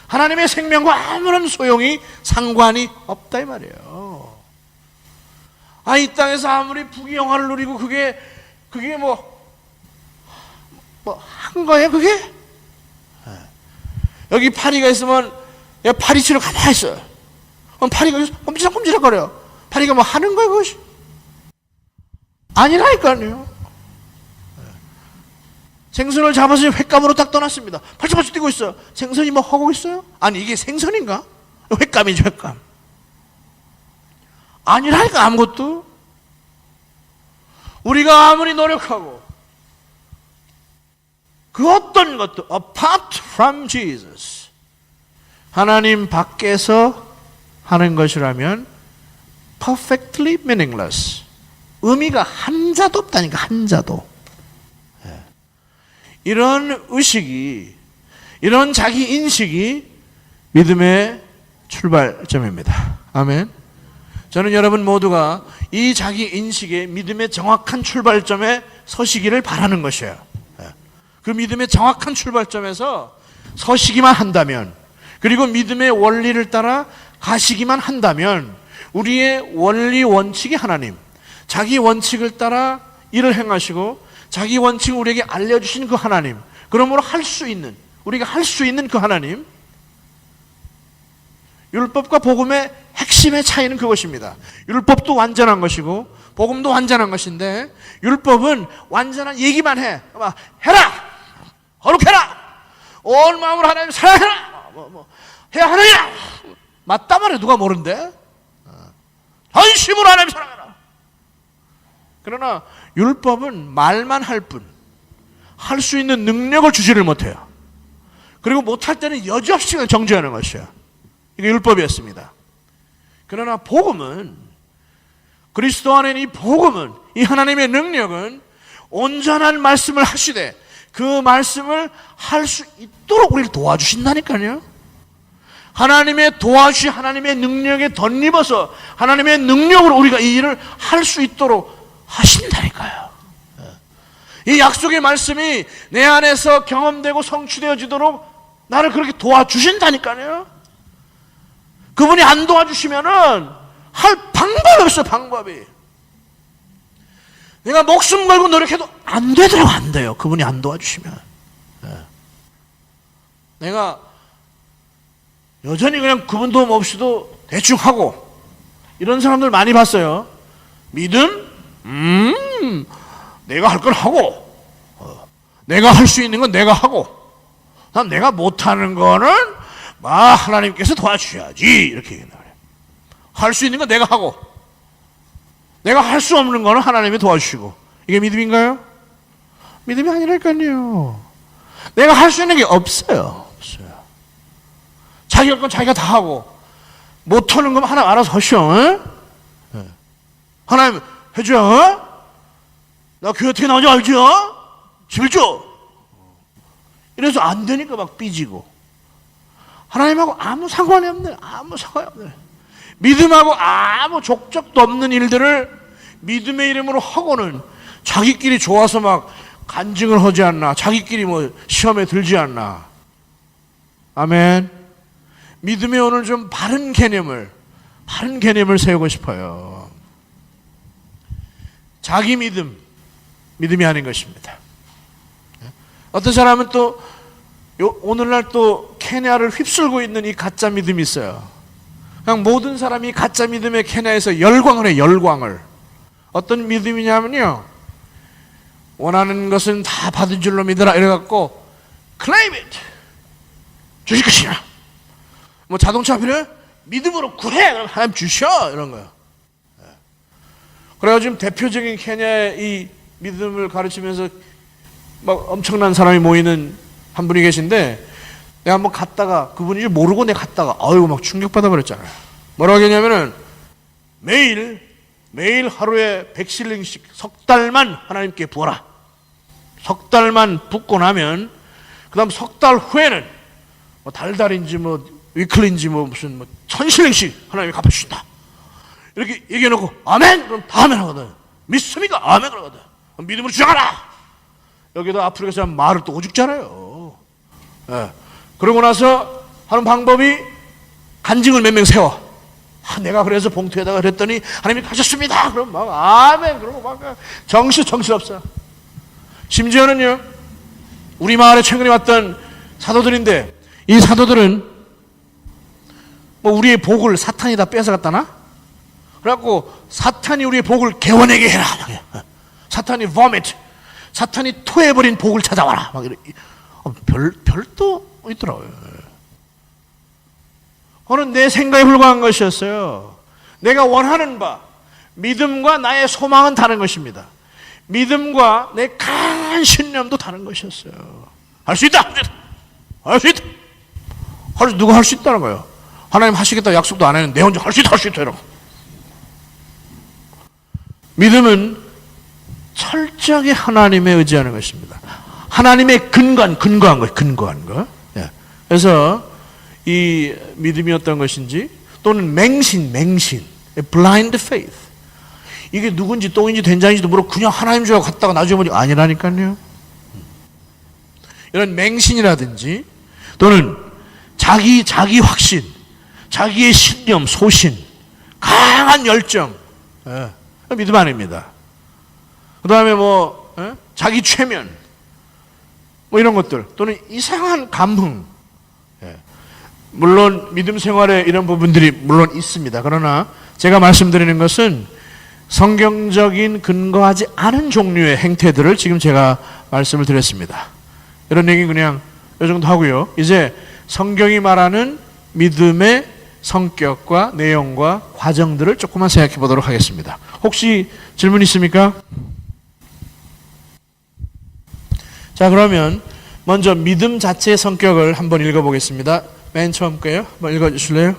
Speaker 1: 하나님의 생명과 아무런 소용이 상관이 없다 이 말이에요. 이 땅에서 아무리 부귀영화를 누리고 그게 뭐 한 거예요 그게? 여기 파리가 있으면 파리치러 가만히 있어요. 그럼 파리가 꼼지락꼼지락거려. 파리가 뭐 하는 거예요 그것이? 아니라니까요. 생선을 잡아서 횟감으로 딱 떠났습니다. 팔짝팔짝 뛰고 있어요. 생선이 뭐 하고 있어요? 아니 이게 생선인가? 횟감이죠 횟감. 아니라니까 아무것도. 우리가 아무리 노력하고 그 어떤 것도 apart from Jesus 하나님 밖에서 하는 것이라면 perfectly meaningless. 의미가 한자도 없다니까 한자도. 이런 의식이, 이런 자기 인식이 믿음의 출발점입니다. 아멘. 저는 여러분 모두가 이 자기 인식의 믿음의 정확한 출발점에 서시기를 바라는 것이에요. 그 믿음의 정확한 출발점에서 서시기만 한다면, 그리고 믿음의 원리를 따라 가시기만 한다면 우리의 원리 원칙이 하나님, 자기 원칙을 따라 일을 행하시고 자기 원칙을 우리에게 알려주신 그 하나님, 그러므로 우리가 할 수 있는 그 하나님. 율법과 복음의 핵심의 차이는 그것입니다. 율법도 완전한 것이고 복음도 완전한 것인데 율법은 완전한 얘기만 해. 막 해라! 거룩해라! 온 마음으로 하나님 사랑해라! 해야 하느냐? 맞단 말이야. 누가 모른대? 전심으로 하나님 사랑해라. 그러나 율법은 말만 할 뿐, 할 수 있는 능력을 주지를 못해요. 그리고 못할 때는 여지없이 정죄하는 것이야. 이게 율법이었습니다. 그러나 복음은, 그리스도 안에 이 복음은, 이 하나님의 능력은 온전한 말씀을 하시되 그 말씀을 할 수 있도록 우리를 도와주신다니까요. 하나님의 하나님의 능력에 덧입어서 하나님의 능력으로 우리가 이 일을 할 수 있도록 하신다니까요. 이 약속의 말씀이 내 안에서 경험되고 성취되어지도록 나를 그렇게 도와주신다니까요. 그분이 안 도와주시면은 할 방법이 없어. 방법이. 내가 목숨 걸고 노력해도 안 되더라고. 안 돼요. 그분이 안 도와주시면. 내가 여전히 그냥 그분 도움 없이도 대충 하고 이런 사람들 많이 봤어요. 믿음? 내가 할 건 하고 내가 할 수 있는 건 내가 하고 그다음 내가 못하는 거는 하나님께서 도와주셔야지 이렇게 얘기해요. 할 수 있는 건 내가 하고 내가 할 수 없는 거는 하나님이 도와주시고 이게 믿음인가요? 믿음이 아니라니까요. 내가 할 수 있는 게 없어요. 자기 할 건 자기가 다 하고 못하는 건 하나님 알아서 하시오. 하나님 해줘요. 나 교회 어떻게 나오는지 알죠? 11조. 이래서 안 되니까 막 삐지고 하나님하고 아무 상관이 없네. 아무 상관이 없네. 믿음하고 아무 족적도 없는 일들을 믿음의 이름으로 하고는 자기끼리 좋아서 막 간증을 하지 않나. 자기끼리 뭐 시험에 들지 않나. 아멘. 믿음의 오늘 좀 바른 개념을 세우고 싶어요. 자기 믿음이 아닌 것입니다. 어떤 사람은 또 오늘날 또 케냐를 휩쓸고 있는 이 가짜 믿음이 있어요. 그냥 모든 사람이 가짜 믿음의 케냐에서 열광을 해요. 열광을. 어떤 믿음이냐면요, 원하는 것은 다 받은 줄로 믿어라 이래갖고 claim it, 주실 것이야. 뭐 자동차 필요해? 믿음으로 구해. 그럼 하나님 주셔. 이런 거예요. 그래가지고 지금 대표적인 케냐의 이 믿음을 가르치면서 막 엄청난 사람이 모이는 한 분이 계신데, 내가 한번 갔다가 그분이 모르고 내가 갔다가 아이고 막 충격받아 버렸잖아요. 뭐라고 했냐면은 매일 하루에 100실링씩 석 달만 하나님께 부어라. 석 달만 붓고 나면 그 다음 석 달 후에는 뭐 달달인지 뭐 위클인지 뭐 무슨 뭐 1000실링씩 하나님이 갚아주신다. 이렇게 얘기해놓고 아멘! 그럼 다 아멘 하거든. 믿습니까? 아멘 그러거든. 믿음으로 주장하라. 여기다 아프리카 사람 말을 또 오죽잖아요. 예. 그러고 나서 하는 방법이 간증을 몇 명 세워. 내가 그래서 봉투에다가 그랬더니 하나님이 가셨습니다. 그럼 막 아멘 그러고 막 정신없어. 심지어는요, 우리 마을에 최근에 왔던 사도들인데 이 사도들은 뭐 우리의 복을 사탄이 다 뺏어갔다나? 그래갖고 사탄이 우리의 복을 개원하게 해라. 사탄이 vomit, 사탄이 토해버린 복을 찾아와라. 막 이런 별도 있더라고요. 그거는 내 생각에 불과한 것이었어요. 내가 원하는 바, 믿음과 나의 소망은 다른 것입니다. 믿음과 내 강한 신념도 다른 것이었어요. 할 수 있다! 할 수 있다! 누가 할 수 있다는 거예요? 하나님 하시겠다 약속도 안 했는데 내 혼자 할 수 있다 이러고. 믿음은 철저하게 하나님에 의지하는 것입니다. 하나님의 근거한 거. 예. 그래서 이 믿음이 어떤 것인지, 또는 맹신, blind faith. 이게 누군지 똥인지 된장인지도 모르고 그냥 하나님 줄 알고 갔다가 나중에 보니 아니라니까요. 이런 맹신이라든지, 또는 자기 확신, 자기의 신념, 소신, 강한 열정, 예. 믿음 아닙니다. 그 다음에 뭐 자기 최면, 뭐 이런 것들, 또는 이상한 감흥. 예. 물론 믿음 생활에 이런 부분들이 물론 있습니다. 그러나 제가 말씀드리는 것은 성경적인 근거하지 않은 종류의 행태들을 지금 제가 말씀을 드렸습니다. 이런 얘기 그냥 이 정도 하고요. 이제 성경이 말하는 믿음의 성격과 내용과 과정들을 조금만 생각해 보도록 하겠습니다. 혹시 질문 있습니까? 자, 그러면 먼저 믿음 자체의 성격을 한번 읽어보겠습니다. 맨 처음 거예요. 한번 읽어주실래요?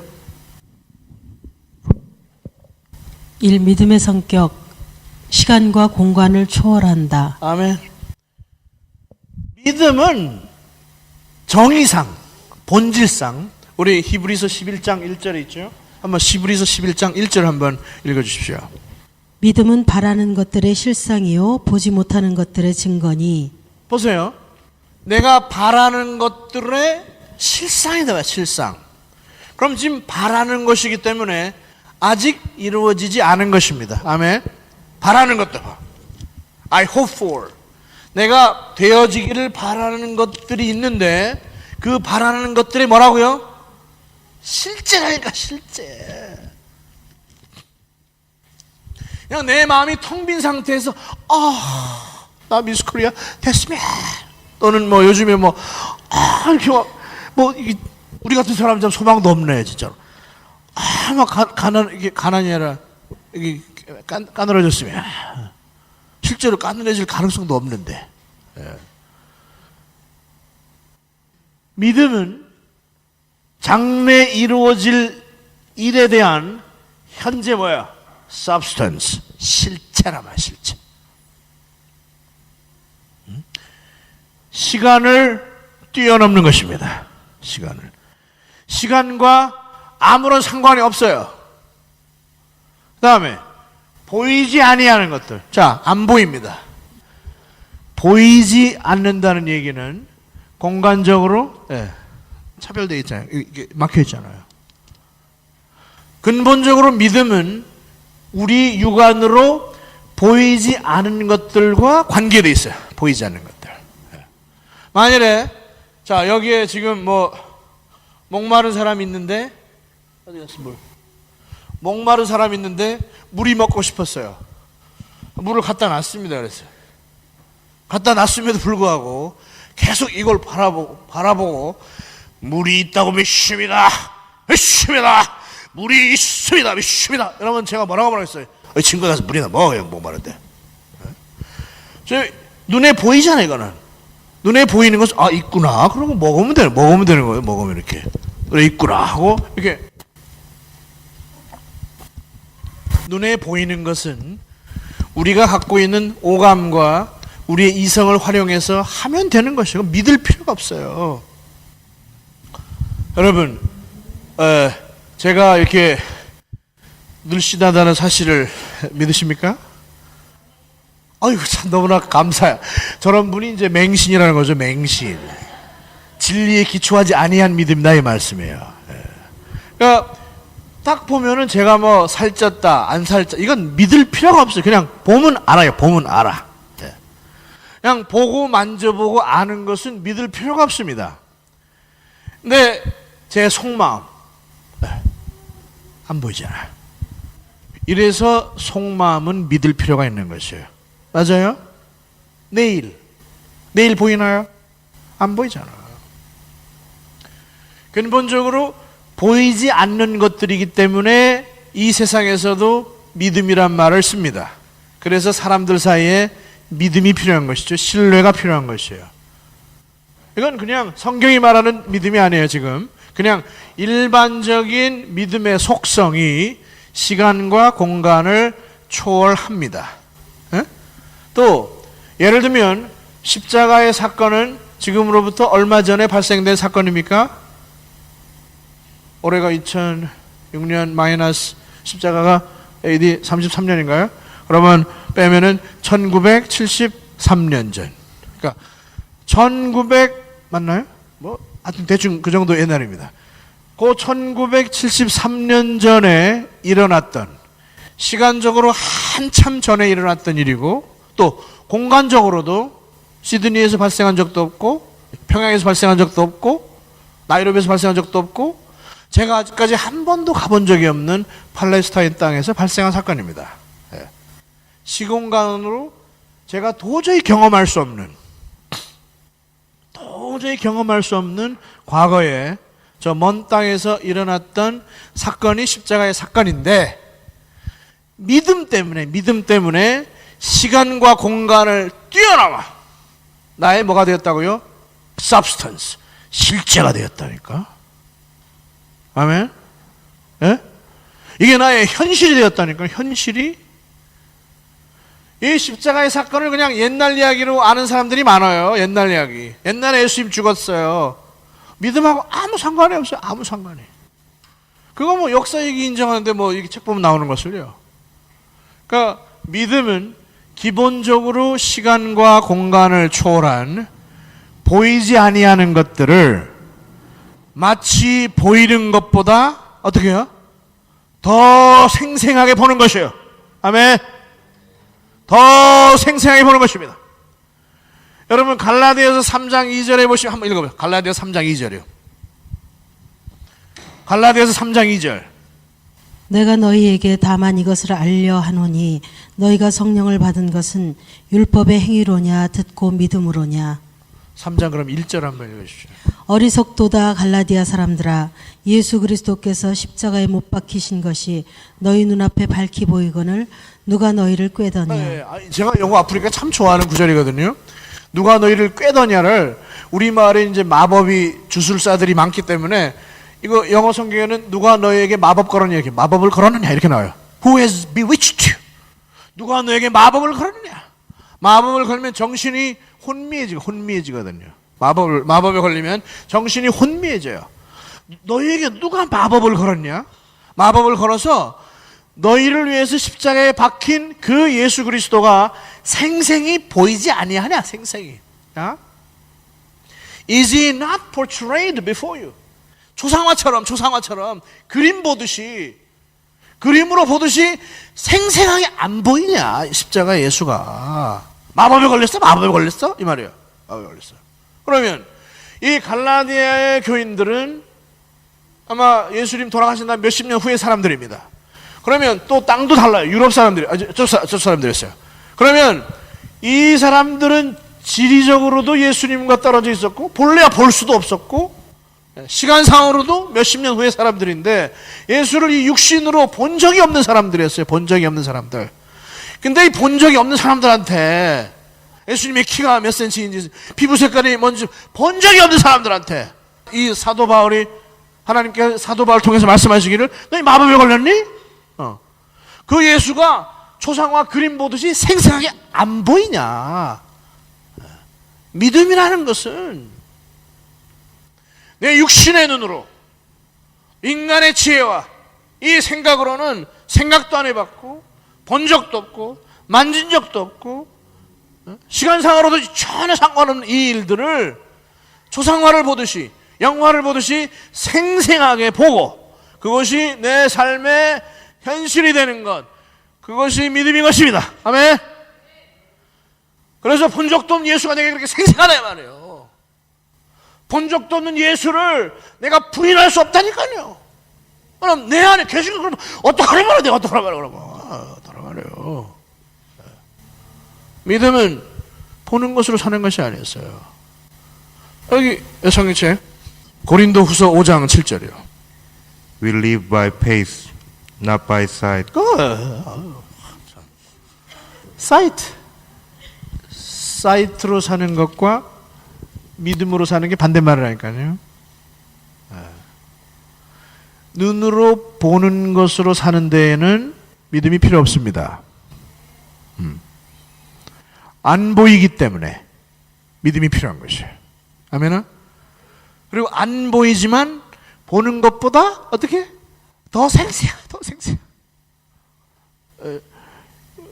Speaker 2: 1. 믿음의 성격, 시간과 공간을 초월한다.
Speaker 1: 아멘. 믿음은 정의상, 본질상, 우리 히브리서 11장 1절에 있죠. 한번 히브리서 11장 1절 한번 읽어주십시오.
Speaker 2: 믿음은 바라는 것들의 실상이요 보지 못하는 것들의 증거니.
Speaker 1: 보세요. 내가 바라는 것들의 실상이다. 실상. 그럼 지금 바라는 것이기 때문에 아직 이루어지지 않은 것입니다. 아멘. 바라는 것들. I hope for. 내가 되어지기를 바라는 것들이 있는데 그 바라는 것들이 뭐라고요? 실제라니까, 실제. 그냥 내 마음이 텅 빈 상태에서 나 미스 코리아 됐으면, 또는 뭐 요즘에 이렇게 이게 우리 같은 사람 좀 소망도 없네 진짜로. 막 이게 가난이 아니라 이게 까늘어졌으면, 실제로 까늘어질 가능성도 없는데. 예. 믿음은 장래 이루어질 일에 대한 현재 substance, 실체란 말이야, 실체. 시간을 뛰어넘는 것입니다. 시간과 아무런 상관이 없어요. 그 다음에 보이지 아니하는 것들. 자, 안 보입니다. 보이지 않는다는 얘기는 공간적으로 차별되어 있잖아요. 이게 막혀 있잖아요. 근본적으로 믿음은 우리 육안으로 보이지 않은 것들과 관계되어 있어요. 보이지 않는 것들. 만일에 자, 여기에 지금 목마른 사람이 있는데, 어디 갔어, 물? 목마른 사람이 있는데 물이 먹고 싶었어요. 물을 갖다 놨습니다. 그랬어요. 갖다 놨음에도 불구하고 계속 이걸 바라보고 물이 있다고 믿습니다. 물이 있습니다. 믿습니다. 여러분, 제가 뭐라고 말했어요? 친구 가서 물이나 먹어요, 목마른데. 저 눈에 보이잖아요, 이거는. 눈에 보이는 것은 있구나. 그러고 먹으면 되는 거예요. 먹으면 이렇게. 그래, 있구나 하고 이렇게. 눈에 보이는 것은 우리가 갖고 있는 오감과 우리의 이성을 활용해서 하면 되는 것이고 믿을 필요가 없어요. 여러분, 제가 이렇게 늘씬하다는 사실을 믿으십니까? 아이고, 참 너무나 감사해요. 저런 분이 이제 맹신이라는 거죠. 맹신. 진리에 기초하지 아니한 믿음이다, 이 말씀이에요. 그러니까 딱 보면은 제가 살쪘다 안 살쪘다 이건 믿을 필요가 없어요. 그냥 보면 알아요. 보면 알아. 그냥 보고 만져보고 아는 것은 믿을 필요가 없습니다. 근데 제 속마음 안 보이잖아요. 이래서 속마음은 믿을 필요가 있는 것이에요. 맞아요? 내일 보이나요? 안 보이잖아요. 근본적으로 보이지 않는 것들이기 때문에 이 세상에서도 믿음이란 말을 씁니다. 그래서 사람들 사이에 믿음이 필요한 것이죠. 신뢰가 필요한 것이에요. 이건 그냥 성경이 말하는 믿음이 아니에요, 지금. 그냥 일반적인 믿음의 속성이 시간과 공간을 초월합니다. 또 예를 들면 십자가의 사건은 지금으로부터 얼마 전에 발생된 사건입니까? 올해가 2006년 마이너스 십자가가 AD 33년인가요? 그러면 빼면은 1973년 전. 그러니까 1900 맞나요? 하여튼 대충 그 정도 옛날입니다. 그 1973년 전에 일어났던, 시간적으로 한참 전에 일어났던 일이고, 또 공간적으로도 시드니에서 발생한 적도 없고, 평양에서 발생한 적도 없고, 나이로비에서 발생한 적도 없고, 제가 아직까지 한 번도 가본 적이 없는 팔레스타인 땅에서 발생한 사건입니다. 시공간으로 제가 도저히 경험할 수 없는 과거에 저 먼 땅에서 일어났던 사건이 십자가의 사건인데, 믿음 때문에 시간과 공간을 뛰어넘어 나의 뭐가 되었다고요? substance, 실제가 되었다니까. 아멘? 이게 나의 현실이 되었다니까. 현실이. 이 십자가의 사건을 그냥 옛날 이야기로 아는 사람들이 많아요. 옛날 이야기. 옛날에 예수님 죽었어요. 믿음하고 아무 상관이 없어요. 아무 상관이. 그거 역사 얘기 인정하는데 이게 책 보면 나오는 것을요. 그러니까 믿음은 기본적으로 시간과 공간을 초월한 보이지 아니하는 것들을 마치 보이는 것보다 어떻게 해요? 더 생생하게 보는 것이에요. 아멘. 더 생생하게 보는 것입니다. 여러분 갈라디아서 3장 2절에 보시면 한번 읽어보세요. 갈라디아서 3장 2절이요. 갈라디아서 3장 2절.
Speaker 2: 내가 너희에게 다만 이것을 알려 하노니 너희가 성령을 받은 것은 율법의 행위로냐 듣고 믿음으로냐.
Speaker 1: 3장 그럼 1절 한번 읽어주시죠.
Speaker 2: 어리석도다 갈라디아 사람들아, 예수 그리스도께서 십자가에 못 박히신 것이 너희 눈앞에 밝히 보이거늘 누가 너희를 꾀더냐.
Speaker 1: 네, 제가 영어 아프리카 참 좋아하는 구절이거든요. 누가 너희를 꾀더냐를 우리말에 이제 마법이 주술사들이 많기 때문에 이거 영어 성경에는 누가 너희에게 마법 걸었냐 이렇게 마법을 걸었느냐 이렇게 나와요. Who has bewitched you? 누가 너에게 마법을 걸었느냐? 마법을 걸면 정신이 혼미해지거든요. 마법에 걸리면 정신이 혼미해져요. 너희에게 누가 마법을 걸었냐? 마법을 걸어서 너희를 위해서 십자가에 박힌 그 예수 그리스도가 생생히 보이지 아니하냐? 생생히. 야? Is he not portrayed before you? 조상화처럼 그림으로 보듯이 생생하게 안 보이냐? 십자가 예수가 마법에 걸렸어? 이 말이에요. 마법에 걸렸어. 그러면 이 갈라디아의 교인들은 아마 예수님 돌아가신 다음 몇십 년 후의 사람들입니다. 그러면 또 땅도 달라요. 유럽 사람들이, 저 사람들이었어요. 그러면 이 사람들은 지리적으로도 예수님과 떨어져 있었고, 본래야 볼 수도 없었고, 시간상으로도 몇십 년 후의 사람들인데, 예수를 이 육신으로 본 적이 없는 사람들이었어요. 본 적이 없는 사람들. 근데 이 본 적이 없는 사람들한테, 예수님의 키가 몇 센치인지, 피부 색깔이 뭔지 본 적이 없는 사람들한테, 이 사도 바울이, 하나님께 사도 바울 통해서 말씀하시기를, 너희 마법에 걸렸니? 그 예수가 초상화 그림 보듯이 생생하게 안 보이냐? 믿음이라는 것은 내 육신의 눈으로 인간의 지혜와 이 생각으로는 생각도 안 해봤고 본 적도 없고 만진 적도 없고 시간상으로도 전혀 상관없는 이 일들을 초상화를 보듯이 영화를 보듯이 생생하게 보고 그것이 내 삶의 현실이 되는 것, 그것이 믿음인 것입니다. 아멘. 그래서 본 적도 없는 예수가 내게 그렇게 생생하다 말이에요. 본 적도 없는 예수를 내가 부인할 수 없다니까요. 그럼 내 안에 계시고 그러면 어떡하란 말이야? 내가 어떡하란 말이야? 그러면 어떡하란 말이에요. 믿음은 보는 것으로 사는 것이 아니었어요. 여기 성경책 고린도후서 5장 7절이요.
Speaker 3: We live by faith, not by sight.
Speaker 1: 사이트로 사는 것과 믿음으로 사는 게 반대말이라니까요. 눈으로 보는 것으로 사는 데에는 믿음이 필요 없습니다. 안 보이기 때문에 믿음이 필요한 것이에요. 아멘아? 그리고 안 보이지만 보는 것보다 어떻게? 더 생생.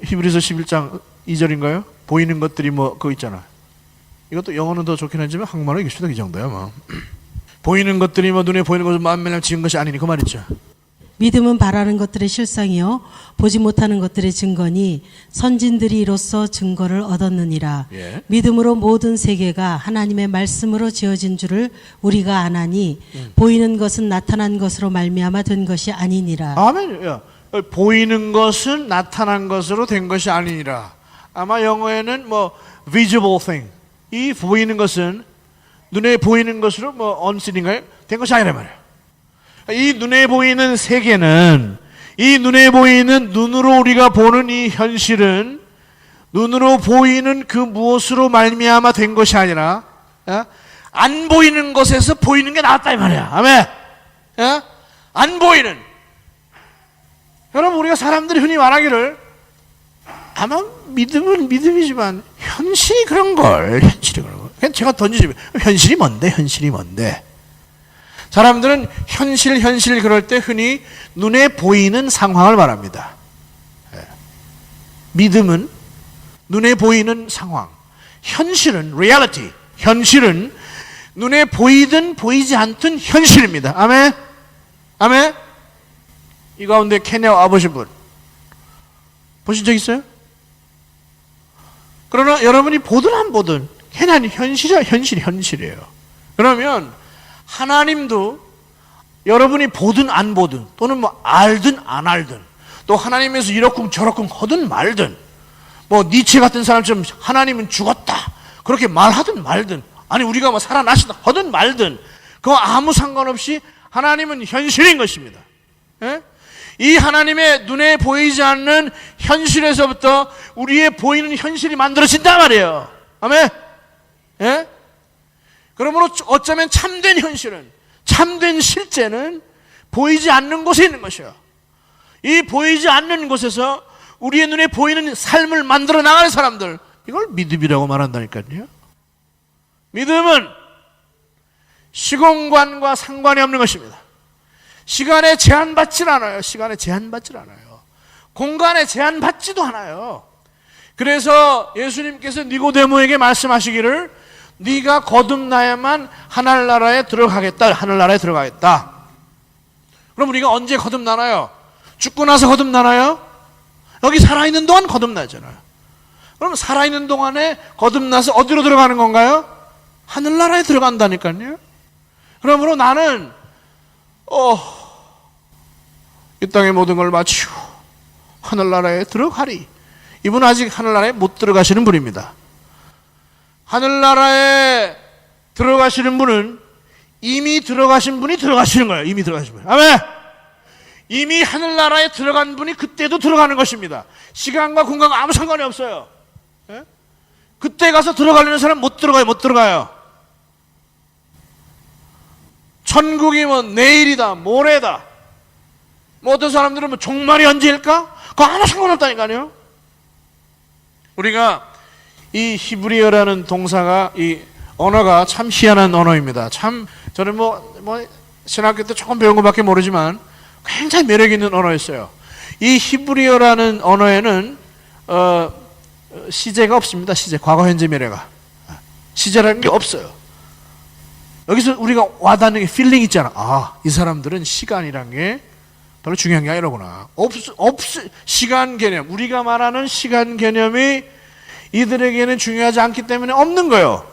Speaker 1: 히브리서 11장 2절인가요? 보이는 것들이 뭐 그거 있잖아. 이것도 영어는 더 좋긴 하지만 한국말은 이게 이 정도야 뭐. 보이는 것들이 뭐 눈에 보이는 것을 만면을 지은 것이 아니니 그 말이죠.
Speaker 2: 믿음은 바라는 것들의 실상이요 보지 못하는 것들의 증거니 선진들이 이로써 증거를 얻었느니라.
Speaker 1: 예.
Speaker 2: 믿음으로 모든 세계가 하나님의 말씀으로 지어진 줄을 우리가 아나니 보이는 것은 나타난 것으로 말미암아 된 것이 아니니라.
Speaker 1: 아멘. 야, 보이는 것은 나타난 것으로 된 것이 아니니라. 아마 영어에는 뭐 visible thing, 이 보이는 것은 눈에 보이는 것으로 뭐 unseen인가요? 된 것이 아니란 말이에요. 이 눈에 보이는 세계는, 이 눈에 보이는 눈으로 우리가 보는 이 현실은 눈으로 보이는 그 무엇으로 말미암아 된 것이 아니라 안 보이는 것에서 보이는 게 나왔다 이 말이야. 아멘. 안 보이는. 여러분 우리가 사람들이 흔히 말하기를 아마 믿음은 믿음이지만 현실이 그런 걸. 그냥 제가 던지지면 현실이 뭔데? 사람들은 현실 그럴 때 흔히 눈에 보이는 상황을 말합니다. 믿음은 눈에 보이는 상황, 현실은 reality, 현실은 눈에 보이든 보이지 않든 현실입니다. 아멘? 아멘? 이 가운데 케냐 와보신 분 보신 적 있어요? 그러나 여러분이 보든 안 보든 그냥 현실이에요. 그러면 하나님도 여러분이 보든 안 보든 또는 뭐 알든 안 알든 또 하나님에서 이러쿵 저러쿵 하든 말든 뭐 니체 같은 사람처럼 하나님은 죽었다 그렇게 말하든 말든 아니 우리가 뭐 살아나시다 하든 말든 그거 아무 상관없이 하나님은 현실인 것입니다. 예? 이 하나님의 눈에 보이지 않는 현실에서부터 우리의 보이는 현실이 만들어진단 말이에요. 아멘? 예? 그러므로 어쩌면 참된 현실은 참된 실제는 보이지 않는 곳에 있는 것이에요. 이 보이지 않는 곳에서 우리의 눈에 보이는 삶을 만들어 나가는 사람들 이걸 믿음이라고 말한다니까요. 믿음은 시공간과 상관이 없는 것입니다. 시간에 제한받질 않아요. 시간에 제한받질 않아요. 공간에 제한받지도 않아요. 그래서 예수님께서 니고데모에게 말씀하시기를 네가 거듭나야만 하늘나라에 들어가겠다. 하늘나라에 들어가겠다. 그럼 우리가 언제 거듭나나요? 죽고 나서 거듭나나요? 여기 살아있는 동안 거듭나잖아요. 그럼 살아있는 동안에 거듭나서 어디로 들어가는 건가요? 하늘나라에 들어간다니까요. 그러므로 나는 이 땅의 모든 걸 마치고 하늘나라에 들어가리. 이분은 아직 하늘나라에 못 들어가시는 분입니다. 하늘나라에 들어가시는 분은 이미 들어가신 분이 들어가시는 거예요. 이미 들어가신 분. 아멘. 이미 하늘나라에 들어간 분이 그때도 들어가는 것입니다. 시간과 공간과 아무 상관이 없어요. 예? 그때 가서 들어가려는 사람 못 들어가요. 못 들어가요. 천국이 뭐 내일이다 모레다 뭐 어떤 사람들은 뭐 종말이 언제일까? 그거 아무 상관없다니까요. 우리가 이 히브리어라는 동사가 이 언어가 참 희한한 언어입니다. 참 저는 뭐 신학교 때 조금 배운 것밖에 모르지만 굉장히 매력 있는 언어였어요. 이 히브리어라는 언어에는 시제가 없습니다. 시제 과거 현재 미래가 시제라는 게 없어요. 여기서 우리가 와닿는 게 필링 있잖아. 아, 이 사람들은 시간이란 게 별로 중요한 게 아니라구나. 시간 개념, 우리가 말하는 시간 개념이 이들에게는 중요하지 않기 때문에 없는 거예요.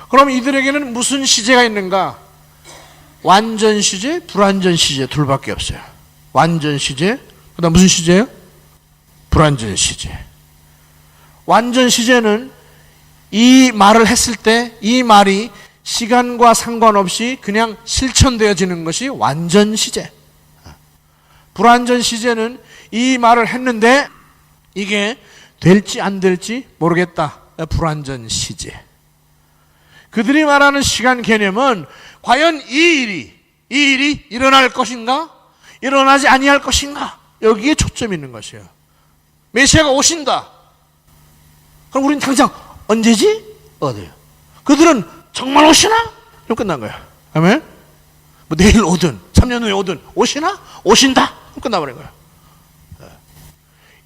Speaker 1: 그럼 이들에게는 무슨 시제가 있는가? 완전 시제, 불완전 시제 둘밖에 없어요. 완전 시제, 그다음 무슨 시제예요? 불완전 시제. 완전 시제는 이 말을 했을 때 이 말이 시간과 상관없이 그냥 실천되어지는 것이 완전 시제. 불완전 시제는 이 말을 했는데 이게 될지 안 될지 모르겠다. 불완전 시제. 그들이 말하는 시간 개념은 과연 이 일이 일어날 것인가? 일어나지 아니할 것인가? 여기에 초점이 있는 것이에요. 메시아가 오신다. 그럼 우리는 당장 언제지? 어디요? 그들은 정말 오시나? 그럼 끝난 거야. 아멘? 뭐 내일 오든 3년 후에 오든 오시나? 오신다? 그럼 끝나버린 거야.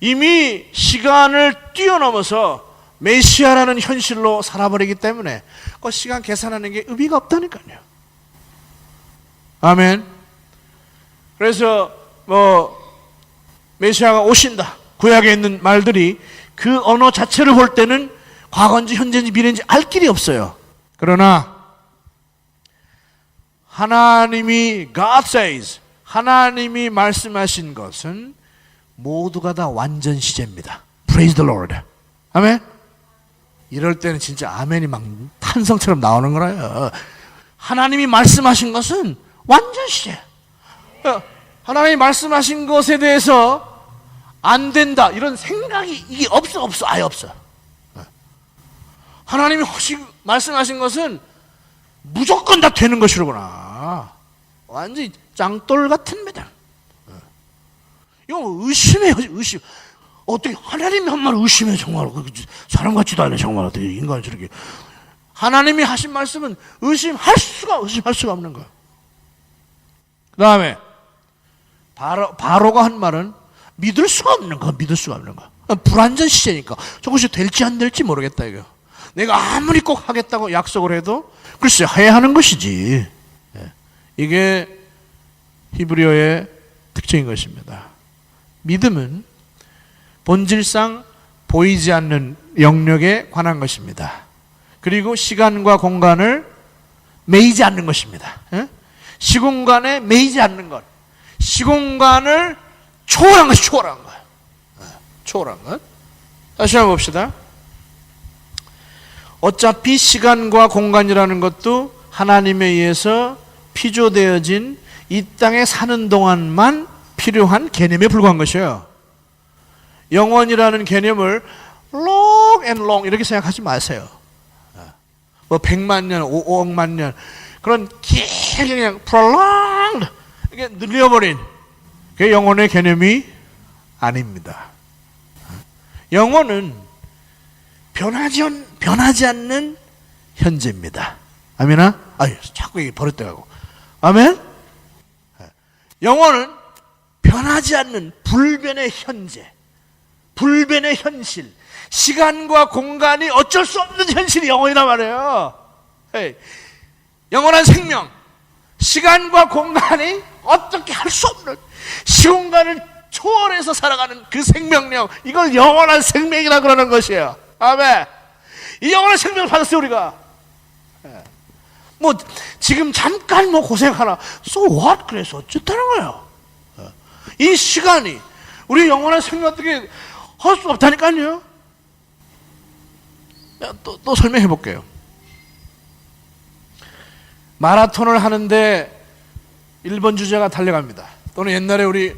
Speaker 1: 이미 시간을 뛰어넘어서 메시아라는 현실로 살아버리기 때문에 그 시간 계산하는 게 의미가 없다니까요. 아멘. 그래서 메시아가 오신다. 구약에 있는 말들이 그 언어 자체를 볼 때는 과거인지 현재인지 미래인지 알 길이 없어요. 그러나 하나님이 God says 하나님이 말씀하신 것은 모두가 다 완전 시제입니다. Praise the Lord. 아멘. 이럴 때는 진짜 아멘이 막 탄성처럼 나오는 거라요. 하나님이 말씀하신 것은 완전 시제. 하나님이 말씀하신 것에 대해서 안 된다 이런 생각이 이게 없어 아예 없어. 하나님이 말씀하신 것은 무조건 다 되는 것이로구나. 완전히 짱돌 같은 매달. 이거 의심해요. 의심. 어떻게 하나님이 한 말 의심해 정말. 사람 같지도 않네 정말. 어떻게 인간이 저렇게. 하나님이 하신 말씀은 의심할 수가 없는 거야. 그 다음에 바로가 한 말은 믿을 수가 없는 거야. 불완전 시제니까 저것이 될지 안 될지 모르겠다 이거. 내가 아무리 꼭 하겠다고 약속을 해도 글쎄 해야 하는 것이지. 이게 히브리어의 특징인 것입니다. 믿음은 본질상 보이지 않는 영역에 관한 것입니다. 그리고 시간과 공간을 매이지 않는 것입니다. 시공간에 매이지 않는 것. 시공간을 초월한 것이 초월한 것. 초월한 것. 다시 한번 봅시다. 어차피 시간과 공간이라는 것도 하나님에 의해서 피조되어진 이 땅에 사는 동안만 필요한 개념에 불과한 것이에요. 영원이라는 개념을 long and long 이렇게 생각하지 마세요. 뭐 100만 년, 5억만 년 그런 길게 그냥 prolonged 이게 늘려버린 그게 영혼의 개념이 아닙니다. 영혼은 변하지 않는 현재입니다. 아멘아? 아유, 자꾸 이게 버릇돼가고. 아멘? 영혼은 변하지 않는 불변의 현재, 불변의 현실, 시간과 공간이 어쩔 수 없는 현실이 영혼이란 말이에요. 헤이. 영원한 생명, 시간과 공간이 어떻게 할 수 없는 시공간을 초월해서 살아가는 그 생명력, 이걸 영원한 생명이라 그러는 것이에요. 아멘. 이 영원한 생명을 받았어요 우리가. 뭐 지금 잠깐 뭐 고생하나 so what 그래서 어쨌다는 거예요. 이 시간이 우리 영원한 생명 어떻게 할 수 없다니까요. 또 설명해 볼게요. 마라톤을 하는데 1번 주자가 달려갑니다. 또는 옛날에 우리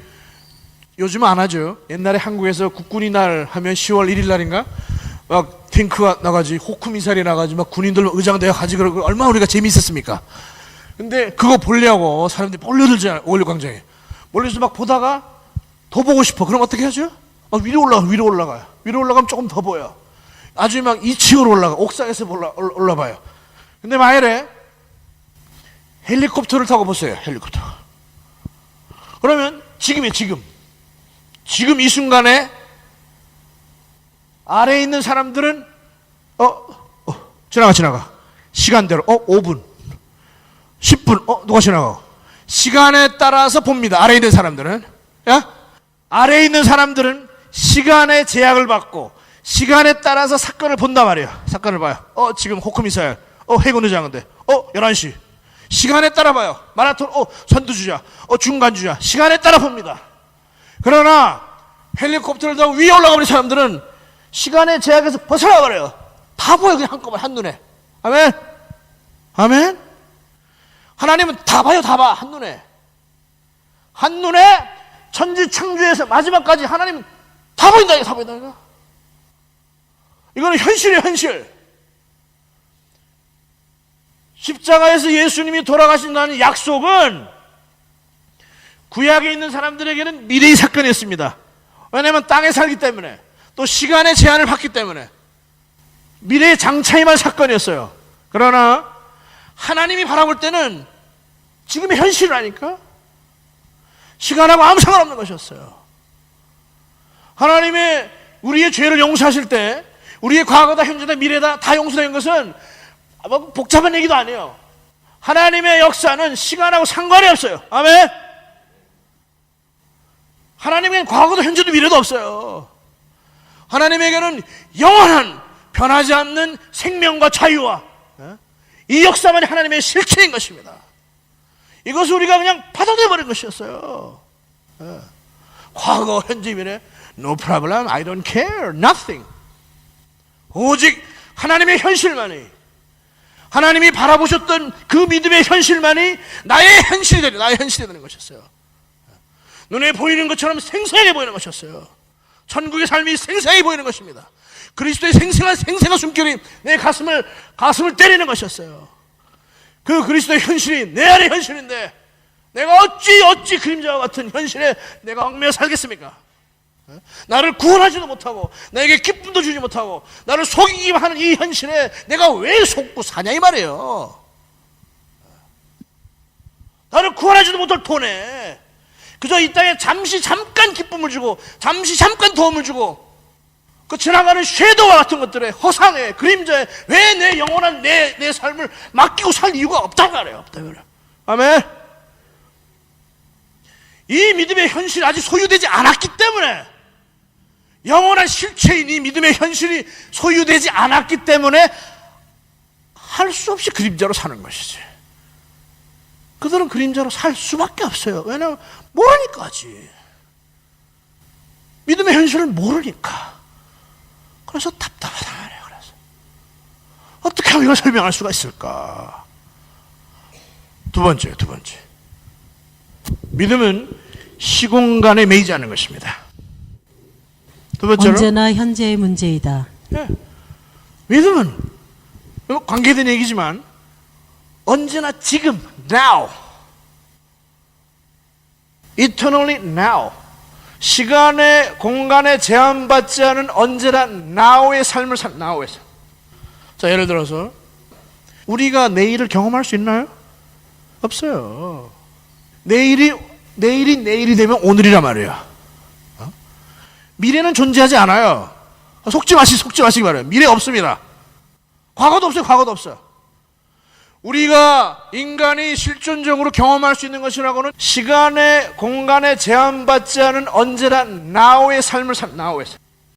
Speaker 1: 요즘은 안 하죠. 옛날에 한국에서 국군의 날 하면 10월 1일 날인가 막 탱크가 나가지, 호크 미사일이 나가지, 막 군인들 의장대가 가지, 그러고 얼마나 우리가 재미있었습니까? 근데 그거 보려고 사람들이 몰려들잖아요. 올림광장에. 몰려서 막 보다가 더 보고 싶어. 그럼 어떻게 하죠? 막 위로 올라가요. 위로 올라가면 조금 더 보여. 아주 막 2층으로 올라가. 옥상에서 올라봐요. 근데 만일에 헬리콥터를 타고 보세요. 헬리콥터. 그러면 지금이에요. 지금 이 순간에 아래에 있는 사람들은 지나가 시간대로 5분 10분 누가 지나가 시간에 따라서 봅니다. 아래에 있는 사람들은 아래에 있는 사람들은 시간의 제약을 받고 시간에 따라서 사건을 본단 말이에요. 사건을 봐요. 지금 호크미사일 해군 의장인데 11시 시간에 따라 봐요. 마라톤 선두주자 중간주자 시간에 따라 봅니다. 그러나 헬리콥터를 타고 위에 올라가버린 사람들은 시간의 제약에서 벗어나 버려요. 다 보여 그냥 한꺼번에 한눈에. 아멘. 아멘. 하나님은 다 봐요. 다 봐. 한눈에 천지창조에서 마지막까지 하나님은 다 보인다. 다 보인다. 이거는 현실이에요. 현실. 십자가에서 예수님이 돌아가신다는 약속은 구약에 있는 사람들에게는 미래의 사건이었습니다. 왜냐하면 땅에 살기 때문에 또 시간의 제한을 받기 때문에 미래의 장차에만 사건이었어요. 그러나 하나님이 바라볼 때는 지금의 현실이라니까. 시간하고 아무 상관없는 것이었어요. 하나님의 우리의 죄를 용서하실 때 우리의 과거다 현재다 미래다 다 용서된 것은 뭐 복잡한 얘기도 아니에요. 하나님의 역사는 시간하고 상관이 없어요. 아멘. 하나님에게는 과거도 현재도 미래도 없어요. 하나님에게는 영원한 변하지 않는 생명과 자유와 이 역사만이 하나님의 실체인 것입니다. 이것을 우리가 그냥 받아들여버린 것이었어요. 과거, 현재, 미래 No problem, I don't care, nothing. 오직 하나님의 현실만이 하나님이 바라보셨던 그 믿음의 현실만이 나의 현실이 되는 것이었어요. 눈에 보이는 것처럼 생생하게 보이는 것이었어요. 천국의 삶이 생생하게 보이는 것입니다. 그리스도의 생생한 숨결이 내 가슴을 때리는 것이었어요. 그 그리스도의 현실이 내 안의 현실인데 내가 어찌 그림자와 같은 현실에 내가 얽매여 살겠습니까? 나를 구원하지도 못하고 나에게 기쁨도 주지 못하고 나를 속이기만 하는 이 현실에 내가 왜 속고 사냐 이 말이에요. 나를 구원하지도 못할 돈에 그저 이 땅에 잠깐 기쁨을 주고 잠깐 도움을 주고 그 지나가는 섀도우와 같은 것들에 허상에 그림자에 왜 내 영원한 내 삶을 맡기고 살 이유가 없다는 말이에요. 없다는 말이에요. 아멘. 이 믿음의 현실이 아직 소유되지 않았기 때문에 영원한 실체인 이 믿음의 현실이 소유되지 않았기 때문에 할 수 없이 그림자로 사는 것이지. 그들은 그림자로 살 수밖에 없어요. 왜냐하면 모르니까 하지. 믿음의 현실을 모르니까. 그래서 답답하단 말이에요. 그래서 어떻게 하면 이걸 설명할 수가 있을까? 두 번째. 믿음은 시공간에 매이지 않는 것입니다. 두 번째로,
Speaker 2: 언제나 현재의 문제이다.
Speaker 1: 예, 믿음은 관계된 얘기지만 언제나 지금, now, eternally now, 시간의 공간에 제한받지 않은 언제나 now의 삶을 now의 삶. 자, 예를 들어서 우리가 내일을 경험할 수 있나요? 없어요. 내일이 되면 오늘이란 말이야. 미래는 존재하지 않아요. 속지 마시기 바라요. 미래 없습니다. 과거도 없어요. 우리가 인간이 실존적으로 경험할 수 있는 것이라고는 시간의 공간에 제한받지 않은 언제나 now의 삶을 now의 삶.